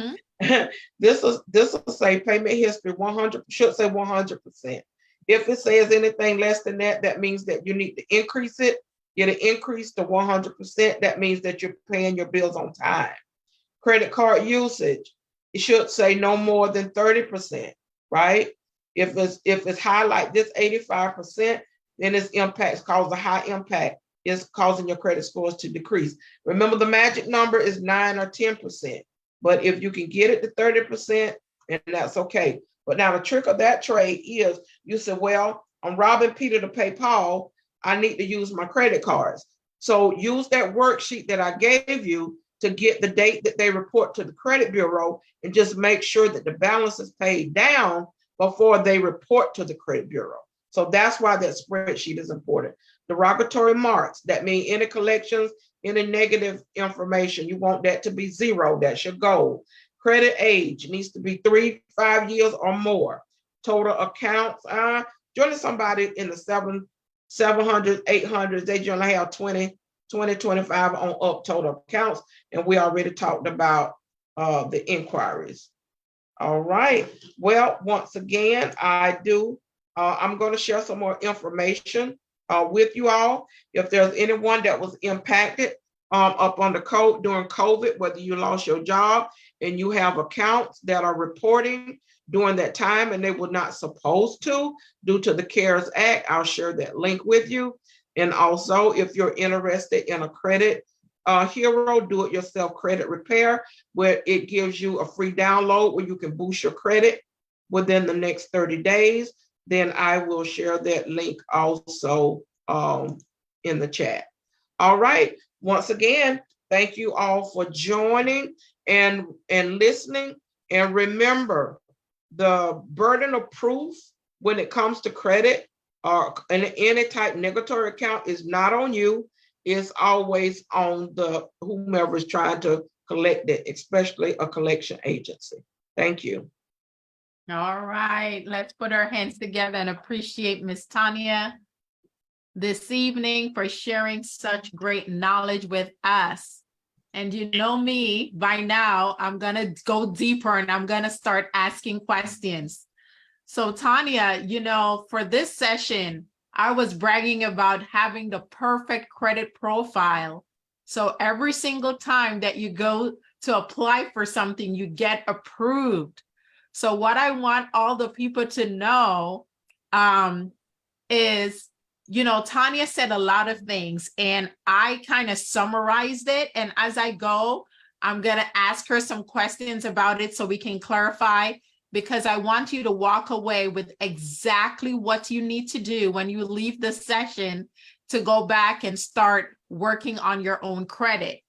This will say payment history 100, should say 100%. If it says anything less than that, that means that you need to increase it. Get an increase to 100%. That means that you're paying your bills on time. Credit card usage, it should say no more than 30%, right? If it's high like this, 85%, then its impacts cause a high impact. It's causing your credit scores to decrease. Remember, the magic number is 9 or 10%. But if you can get it to 30%, then that's okay. But now the trick of that trade is you say, well, I'm robbing Peter to pay Paul. I need to use my credit cards. So use that worksheet that I gave you to get the date that they report to the credit bureau and just make sure that the balance is paid down before they report to the credit bureau. So that's why that spreadsheet is important. Derogatory marks, that means any collections, any negative information, you want that to be 0. That's your goal. Credit age needs to be 3, 5 years or more. Total accounts, joining somebody in the 700, 800, they generally have 20, 25 on up total accounts. And we already talked about the inquiries. All right. Well, once again, I'm going to share some more information with you all. If there's anyone that was impacted up on the code during COVID, whether you lost your job and you have accounts that are reporting during that time and they were not supposed to due to the CARES Act, I'll share that link with you. And also, if you're interested in a credit Hero Do-It-Yourself Credit Repair, where it gives you a free download where you can boost your credit within the next 30 days. Then I will share that link also in the chat. All right. Once again, thank you all for joining and listening. And remember, the burden of proof when it comes to credit or any type negatory account is not on you. It's always on the whomever is trying to collect it, especially a collection agency. Thank you. All right, let's put our hands together and appreciate Miss Tanya this evening for sharing such great knowledge with us. And you know me, by now, I'm gonna go deeper and I'm gonna start asking questions. So Tanya, you know, for this session, I was bragging about having the perfect credit profile. So every single time that you go to apply for something, you get approved. So what I want all the people to know is, you know, Tanya said a lot of things and I kind of summarized it. And as I go, I'm going to ask her some questions about it so we can clarify, because I want you to walk away with exactly what you need to do when you leave the session to go back and start working on your own credit.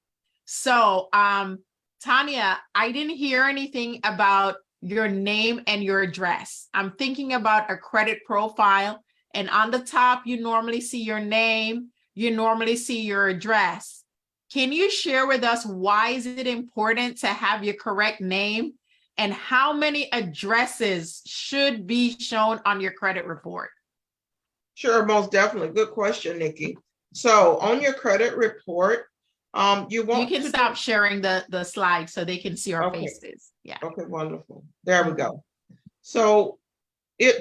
So, Tanya, I didn't hear anything about your name and your address. I'm thinking about a credit profile, and on the top, you normally see your name, you normally see your address. Can you share with us why is it important to have your correct name and how many addresses should be shown on your credit report? Sure, most definitely. Good question, Nikki. So on your credit report, you can stop sharing the slide so they can see our faces. Yeah. Okay, wonderful. There we go. So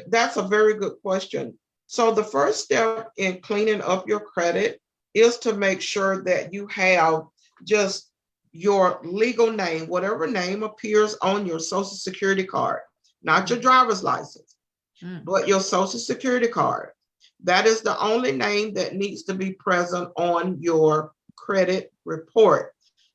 that's a very good question. So the first step in cleaning up your credit is to make sure that you have just your legal name, whatever name appears on your Social Security card, not your driver's license, but your Social Security card. That is the only name that needs to be present on your credit report.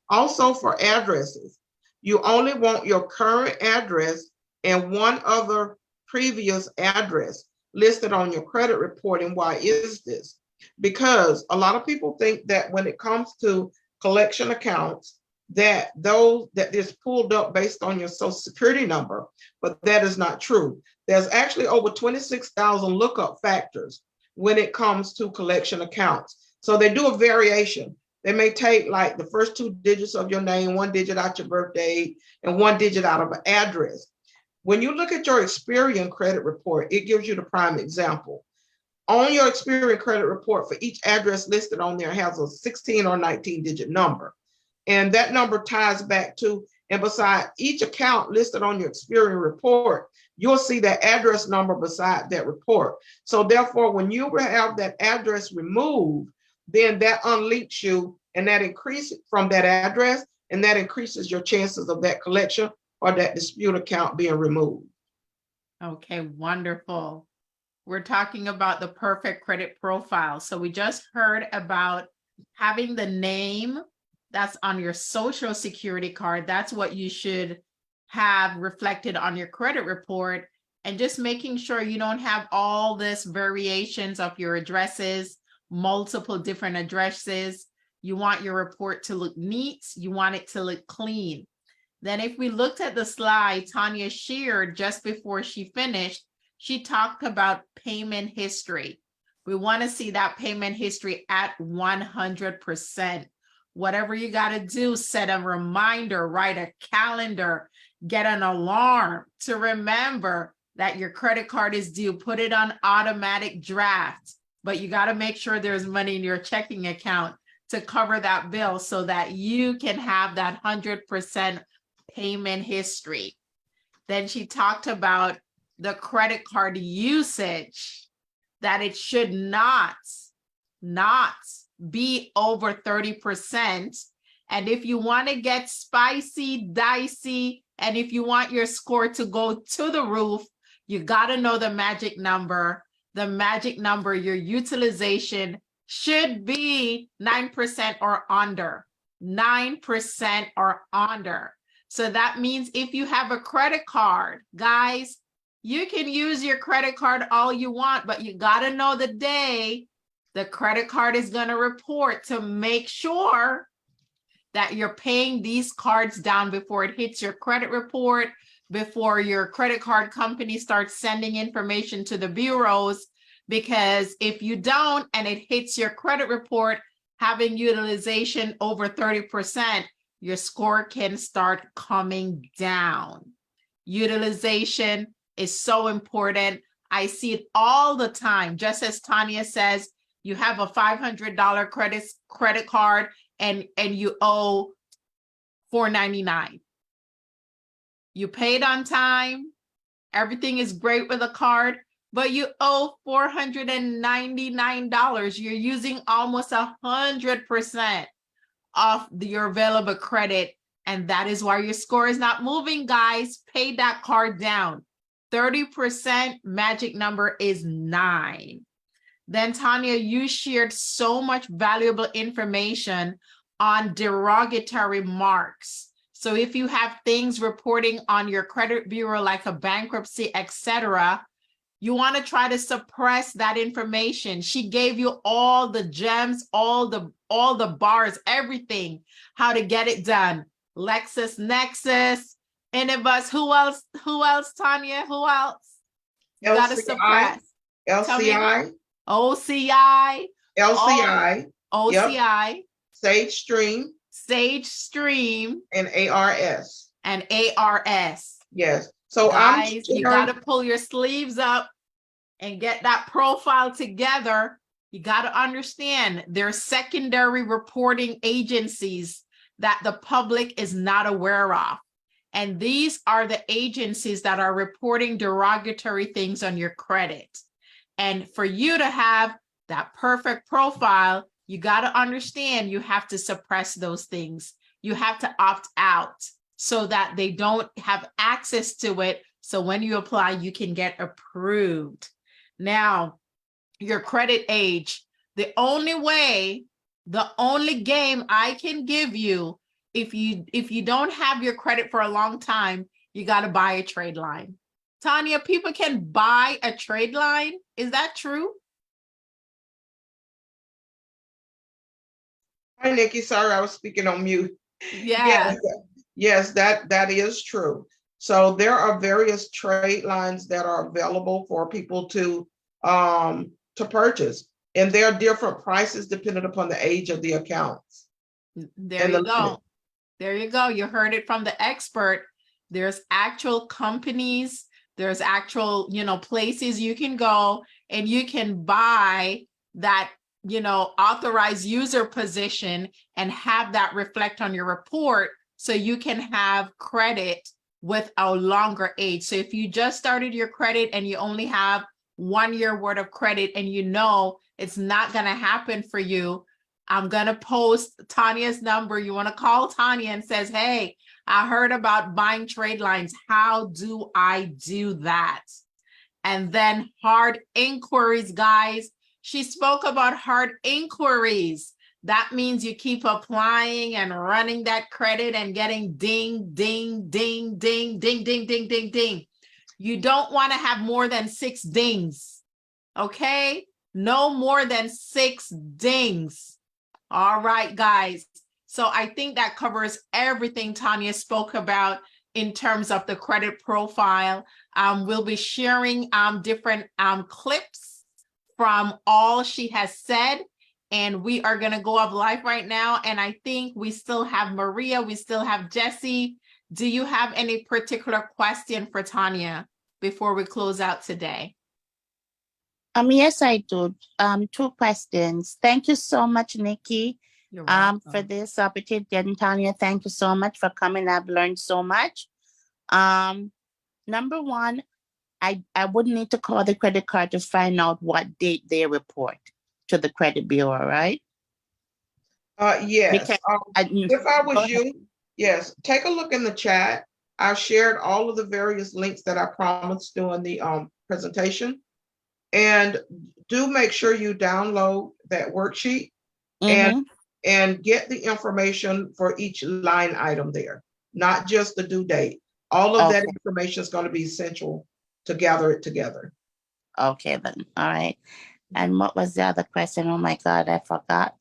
Also for addresses, you only want your current address and one other previous address listed on your credit report. And why is this? Because a lot of people think that when it comes to collection accounts, that is pulled up based on your Social Security number, but that is not true. There's actually over 26,000 lookup factors when it comes to collection accounts. So they do a variation. They may take like the first 2 digits of your name, 1 digit out your birth date, and 1 digit out of an address. When you look at your Experian credit report, it gives you the prime example. On your Experian credit report, for each address listed on there has a 16 or 19 digit number. And that number ties back to, and beside each account listed on your Experian report, you'll see that address number beside that report. So therefore, when you have that address removed, then that unleashes you and that increases from that address, and that increases your chances of that collection or that dispute account being removed. Okay, wonderful. We're talking about the perfect credit profile. So we just heard about having the name that's on your Social Security card. That's what you should have reflected on your credit report, and just making sure you don't have all this variations of your addresses, multiple different addresses. You want your report to look neat. You want it to look clean. Then if we looked at the slide Tanya shared just before she finished, she talked about payment history. We want to see that payment history at 100%. Whatever you got to do, set a reminder, write a calendar, get an alarm to remember that your credit card is due. Put it on automatic draft, but you got to make sure there's money in your checking account to cover that bill so that you can have that 100% payment history. Then she talked about the credit card usage, that it should not be over 30%. And if you want to get spicy, dicey, and if you want your score to go to the roof, you got to know the magic number. The magic number, your utilization should be 9% or under. 9% or under. So that means if you have a credit card, guys, you can use your credit card all you want, but you got to know the day the credit card is going to report to make sure that you're paying these cards down before it hits your credit report, before your credit card company starts sending information to the bureaus. Because if you don't and it hits your credit report, having utilization over 30%, your score can start coming down. Utilization is so important. I see it all the time. Just as Tanya says, you have a $500 credit card and you owe $499. You paid on time, everything is great with a card, but you owe $499. You're using almost 100% of your available credit, and that is why your score is not moving, guys. Pay that card down. 30% magic number is 9. Then Tanya, you shared so much valuable information on derogatory marks. So if you have things reporting on your credit bureau, like a bankruptcy, etc., you want to try to suppress that information. She gave you all the gems, all the bars, everything, how to get it done. LexisNexis, Innovus, who else, Tanya? Who else? You got to suppress. LCI. OCI. LCI. OCI. Yep. Sage Stream. And ARS. Yes. So guys, you got to pull your sleeves up and get that profile together. You got to understand there's secondary reporting agencies that the public is not aware of. And these are the agencies that are reporting derogatory things on your credit. And for you to have that perfect profile, you got to understand you have to suppress those things. You have to opt out so that they don't have access to it. So when you apply, you can get approved. Now, your credit age, the only game I can give you, if you don't have your credit for a long time, you got to buy a trade line. Tanya, people can buy a trade line. Is that true? Hi, Nikki. Sorry, I was speaking on mute. Yeah. Yes, that is true. So there are various trade lines that are available for people to purchase, and there are different prices depending upon the age of the accounts. There you go. There you go. You heard it from the expert. There's actual companies, there's actual, places you can go and you can buy that, authorized user position and have that reflect on your report so you can have credit with a longer age. So if you just started your credit and you only have 1 year worth of credit and it's not going to happen for you, I'm going to post Tanya's number. You want to call Tanya and says, hey, I heard about buying trade lines. How do I do that? And then hard inquiries, guys. She spoke about hard inquiries. That means you keep applying and running that credit and getting ding, ding, ding, ding, ding, ding, ding, ding, ding. You don't want to have more than 6 dings. Okay? No more than 6 dings. All right, guys. So I think that covers everything Tanya spoke about in terms of the credit profile. We'll be sharing different clips from all she has said. And we are going to go off live right now. And I think we still have Maria. We still have Jesse. Do you have any particular question for Tanya before we close out today? Yes, I do. 2 questions. Thank you so much, Nikki, for this opportunity. And Tanya, thank you so much for coming. I've learned so much. Number 1, I would need to call the credit card to find out what date they report to the credit bureau, right? Yes. If I was you, yes, take a look in the chat. I've shared all of the various links that I promised during the presentation. And do make sure you download that worksheet. And and get the information for each line item there, not just the due date. All of that Okay. information is going to be essential to gather it together. Okay, then. All right. And what was the other question? Oh my God, I forgot.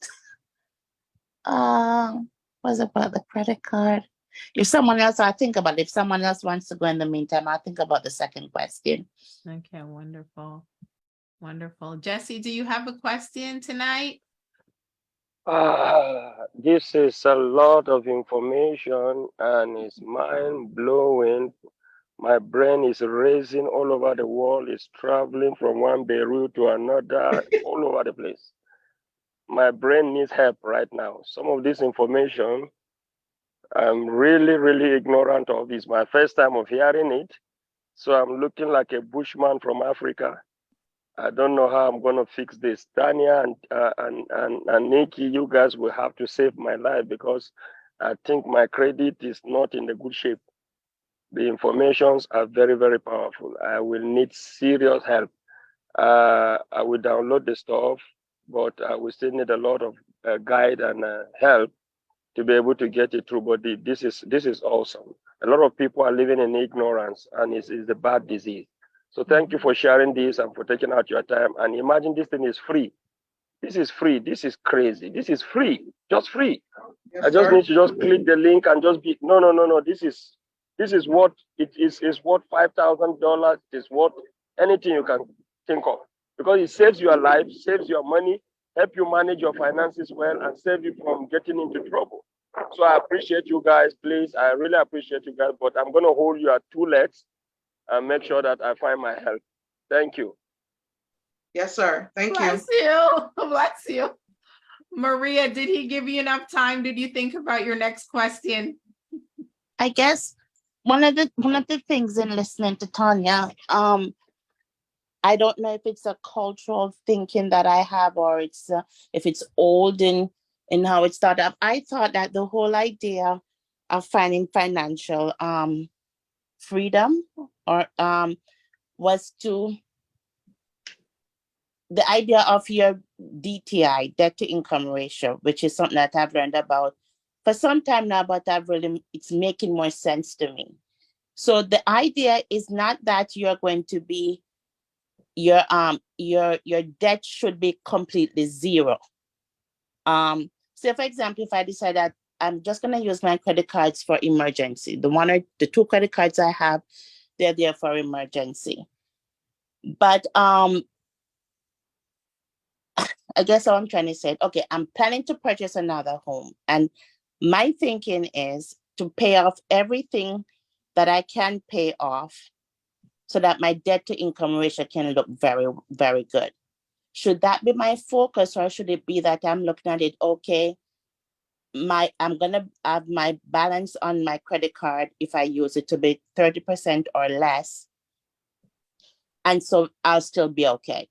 Was about the credit card. If someone else, I think about it. If someone else wants to go in the meantime, I'll think about the second question. Okay, wonderful. Wonderful. Jesse, do you have a question tonight? This is a lot of information and it's mind blowing. My brain is racing all over the world. It's traveling from one Beirut to another, all over the place. My brain needs help right now. Some of this information, I'm really, really ignorant of. It's my first time of hearing it. So I'm looking like a bushman from Africa. I don't know how I'm going to fix this. Tanya and Nikki, you guys will have to save my life because I think my credit is not in the good shape. The informations are very, very powerful. I will need serious help. I will download the stuff, but I will still need a lot of guide and help to be able to get it through. But this is awesome. A lot of people are living in ignorance, and it's a bad disease. So thank you for sharing this and for taking out your time. And imagine this thing is free. This is free. This is crazy. This is free. Just free. Yes, I just sir. need to just click the link and just be no. This is what it is. Is worth $5,000. It's worth anything you can think of because it saves your life, saves your money, help you manage your finances well, and save you from getting into trouble. So I appreciate you guys, please. I really appreciate you guys, but I'm gonna hold you at two legs and make sure that I find my help. Thank you. Yes, sir. Thank you. Bless you. Bless you. Maria, did he give you enough time? Did you think about your next question? I guess one of the things in listening to Tanya, I don't know if it's a cultural thinking that I have or it's if it's old in how it started up. I thought that the whole idea of finding financial freedom or was to the idea of your DTI, debt to income ratio, which is something that I've learned about for some time now, but it's making more sense to me. So the idea is not that you're going to be your debt should be completely zero. So for example, if I decide that I'm just going to use my credit cards for emergency, the two credit cards I have, they're there for emergency. But I guess what I'm trying to say, okay, I'm planning to purchase another home. And my thinking is to pay off everything that I can pay off so that my debt to income ratio can look very, very good. Should that be my focus or should it be that I'm looking at it, okay, I'm going to have my balance on my credit card if I use it to be 30% or less. And so I'll still be okay.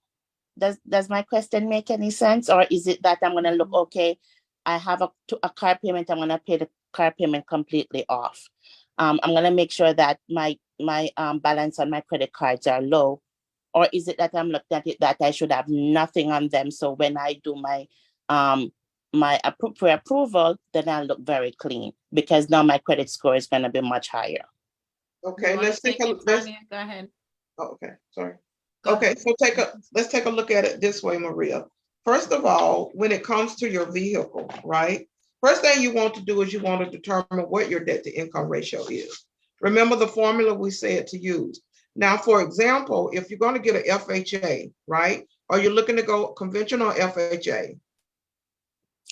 Does my question make any sense? Or is it that I'm going to look, okay, I have a car payment, I'm going to pay the car payment completely off. I'm going to make sure that my balance on my credit cards are low. Or is it that I'm looking at it that I should have nothing on them? So when I do my pre-approval, then I'll look very clean because now my credit score is going to be much higher. Okay, let's take a look. Go ahead. Oh, okay, sorry. Okay, so let's take a look at it this way, Maria. First of all, when it comes to your vehicle, right? First thing you want to do is you want to determine what your debt to income ratio is. Remember the formula we said to use. Now, for example, if you're going to get an FHA, right? Are you looking to go conventional or FHA?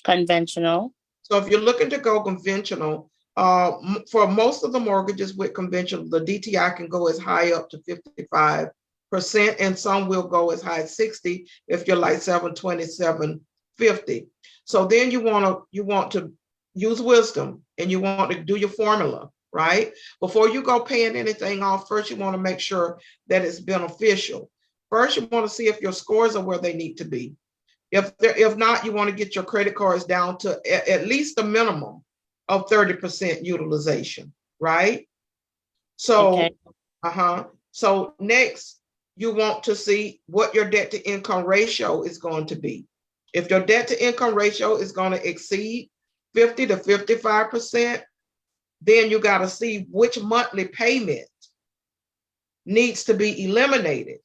Conventional. So if you're looking to go conventional, for most of the mortgages with conventional, the DTI can go as high up to 55%, and some will go as high as 60 if you're like 720, 750. So then you want to use wisdom and you want to do your formula, right? Before you go paying anything off, first you want to make sure that it's beneficial. First, you want to see if your scores are where they need to be. If not, you want to get your credit cards down to at least a minimum of 30% utilization, right? So, okay. So next, you want to see what your debt to income ratio is going to be. If your debt to income ratio is going to exceed 50 to 55%, then you got to see which monthly payment needs to be eliminated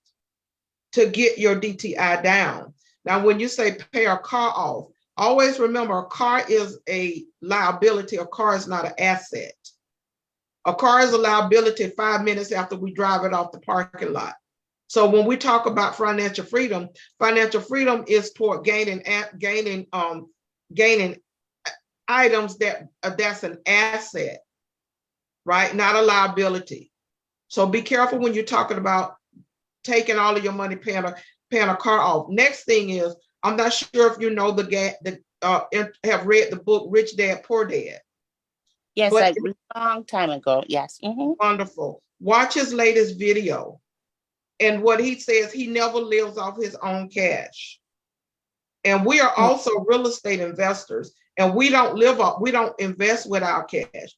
to get your DTI down. Now, when you say pay a car off, always remember a car is a liability. A car is not an asset. A car is a liability 5 minutes after we drive it off the parking lot. So when we talk about financial freedom is toward gaining items that's an asset, right? Not a liability. So be careful when you're talking about taking all of your money, paying a car off. Next thing is, I'm not sure if you know have read the book Rich Dad Poor Dad. Yes, but a long time ago. Yes. Wonderful. Watch his latest video. And what he says, he never lives off his own cash. And we are also real estate investors, and we don't invest with our cash.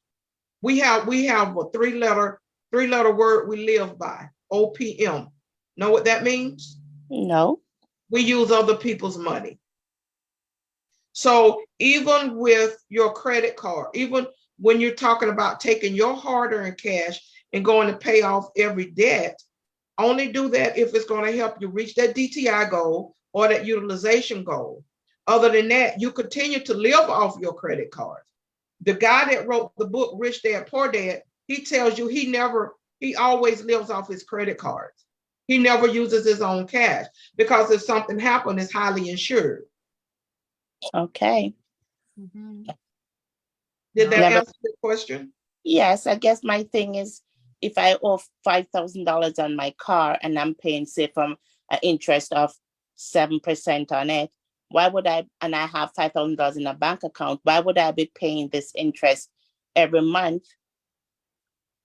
We have a three-letter word we live by, OPM. Know what that means? No. We use other people's money. So even with your credit card, even when you're talking about taking your hard-earned cash and going to pay off every debt, only do that if it's going to help you reach that DTI goal or that utilization goal. Other than that, you continue to live off your credit card. The guy that wrote the book, Rich Dad, Poor Dad, he tells you he always lives off his credit cards. He never uses his own cash because if something happened, it's highly insured. Okay. Did that answer the question? Yes, I guess my thing is, if I owe $5,000 on my car and I'm paying, say, from an interest of 7% on it, why would I, and I have $5,000 in a bank account, why would I be paying this interest every month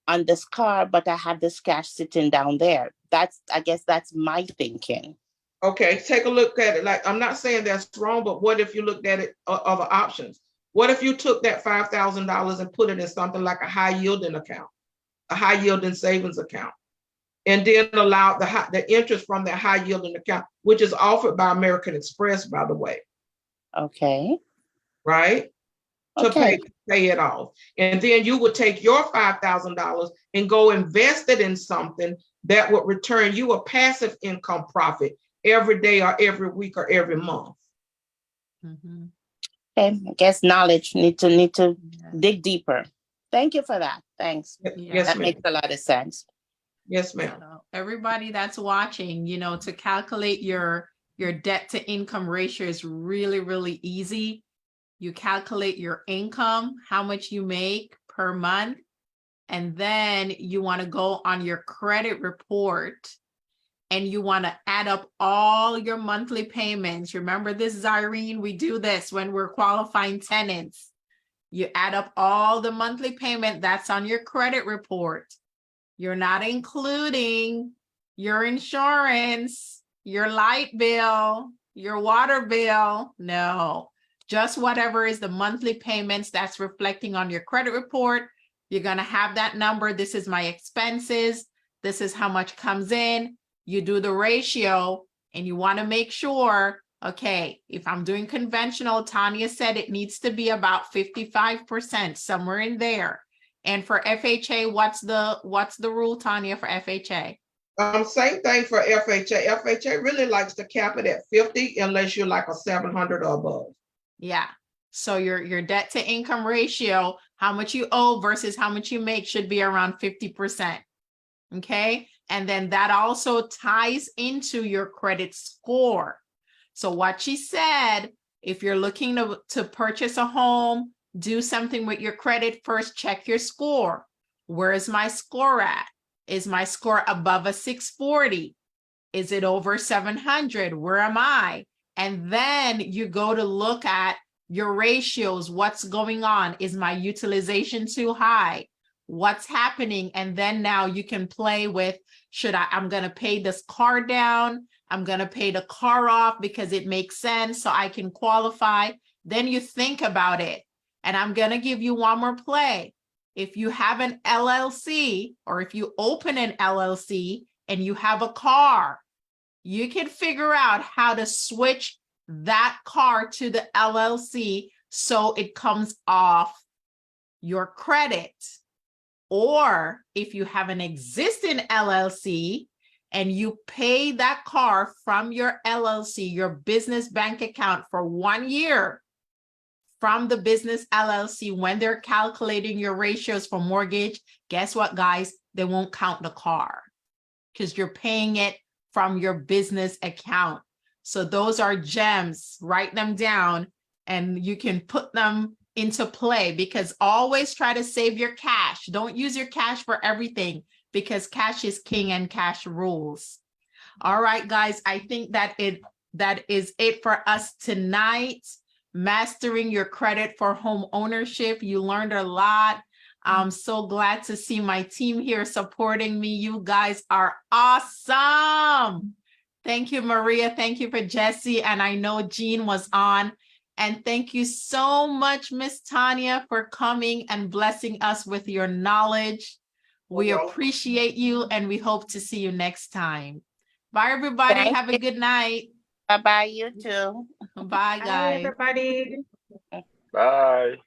on this car, but I have this cash sitting down there? I guess that's my thinking. Okay, take a look at it. Like, I'm not saying that's wrong, but what if you looked at it, other options? What if you took that $5,000 and put it in something like a high yielding account, a high yielding savings account, and then allow the interest from that high yielding account, which is offered by American Express, by the way. Okay. Right? Okay. To pay it off. And then you would take your $5,000 and go invest it in something that would return you a passive income profit every day or every week or every month. Okay, I guess knowledge need to dig deeper. Thank you for that. Thanks. Yes, that ma'am. Makes a lot of sense. Yes, ma'am. So everybody that's watching, to calculate your debt to income ratio is really, really easy. You calculate your income, how much you make per month, and then you want to go on your credit report and you want to add up all your monthly payments. Remember this, Zyrene? We do this when we're qualifying tenants. You add up all the monthly payment that's on your credit report. You're not including your insurance, your light bill, your water bill. No, just whatever is the monthly payments that's reflecting on your credit report. You're going to have that number. This is my expenses. This is how much comes in. You do the ratio and you want to make sure, okay, if I'm doing conventional, Tanya said it needs to be about 55%, somewhere in there. And for FHA, what's the rule, Tanya, for FHA? Same thing for FHA. FHA really likes to cap it at 50 unless you're like a 700 or above. Yeah. So your debt to income ratio, how much you owe versus how much you make, should be around 50%. Okay. And then that also ties into your credit score. So what she said, if you're looking to purchase a home, do something with your credit first, check your score. Where is my score at? Is my score above a 640? Is it over 700? Where am I? And then you go to look at your ratios. What's going on? Is my utilization too high? What's happening? And then now you can play with, I'm going to pay this car down. I'm going to pay the car off because it makes sense so I can qualify. Then you think about it. And I'm going to give you one more play. If you have an LLC, or if you open an LLC and you have a car, you can figure out how to switch that car to the LLC so it comes off your credit. Or if you have an existing LLC and you pay that car from your LLC, your business bank account for 1 year from the business LLC, when they're calculating your ratios for mortgage, guess what, guys? They won't count the car because you're paying it from your business account. So those are gems. Write them down and you can put them into play, because always try to save your cash. Don't use your cash for everything, because cash is king and cash rules. All right, guys, I think that is it for us tonight. Mastering your credit for home ownership. You learned a lot. I'm so glad to see my team here supporting me. You guys are awesome. Thank you, Maria. Thank you for Jesse. And I know Jean was on. And thank you so much, Miss Tanya, for coming and blessing us with your knowledge. We appreciate you and we hope to see you next time. Bye, everybody. Thank Have a good night. Bye-bye, you too. Bye, Bye, guys. everybody. Bye. Bye.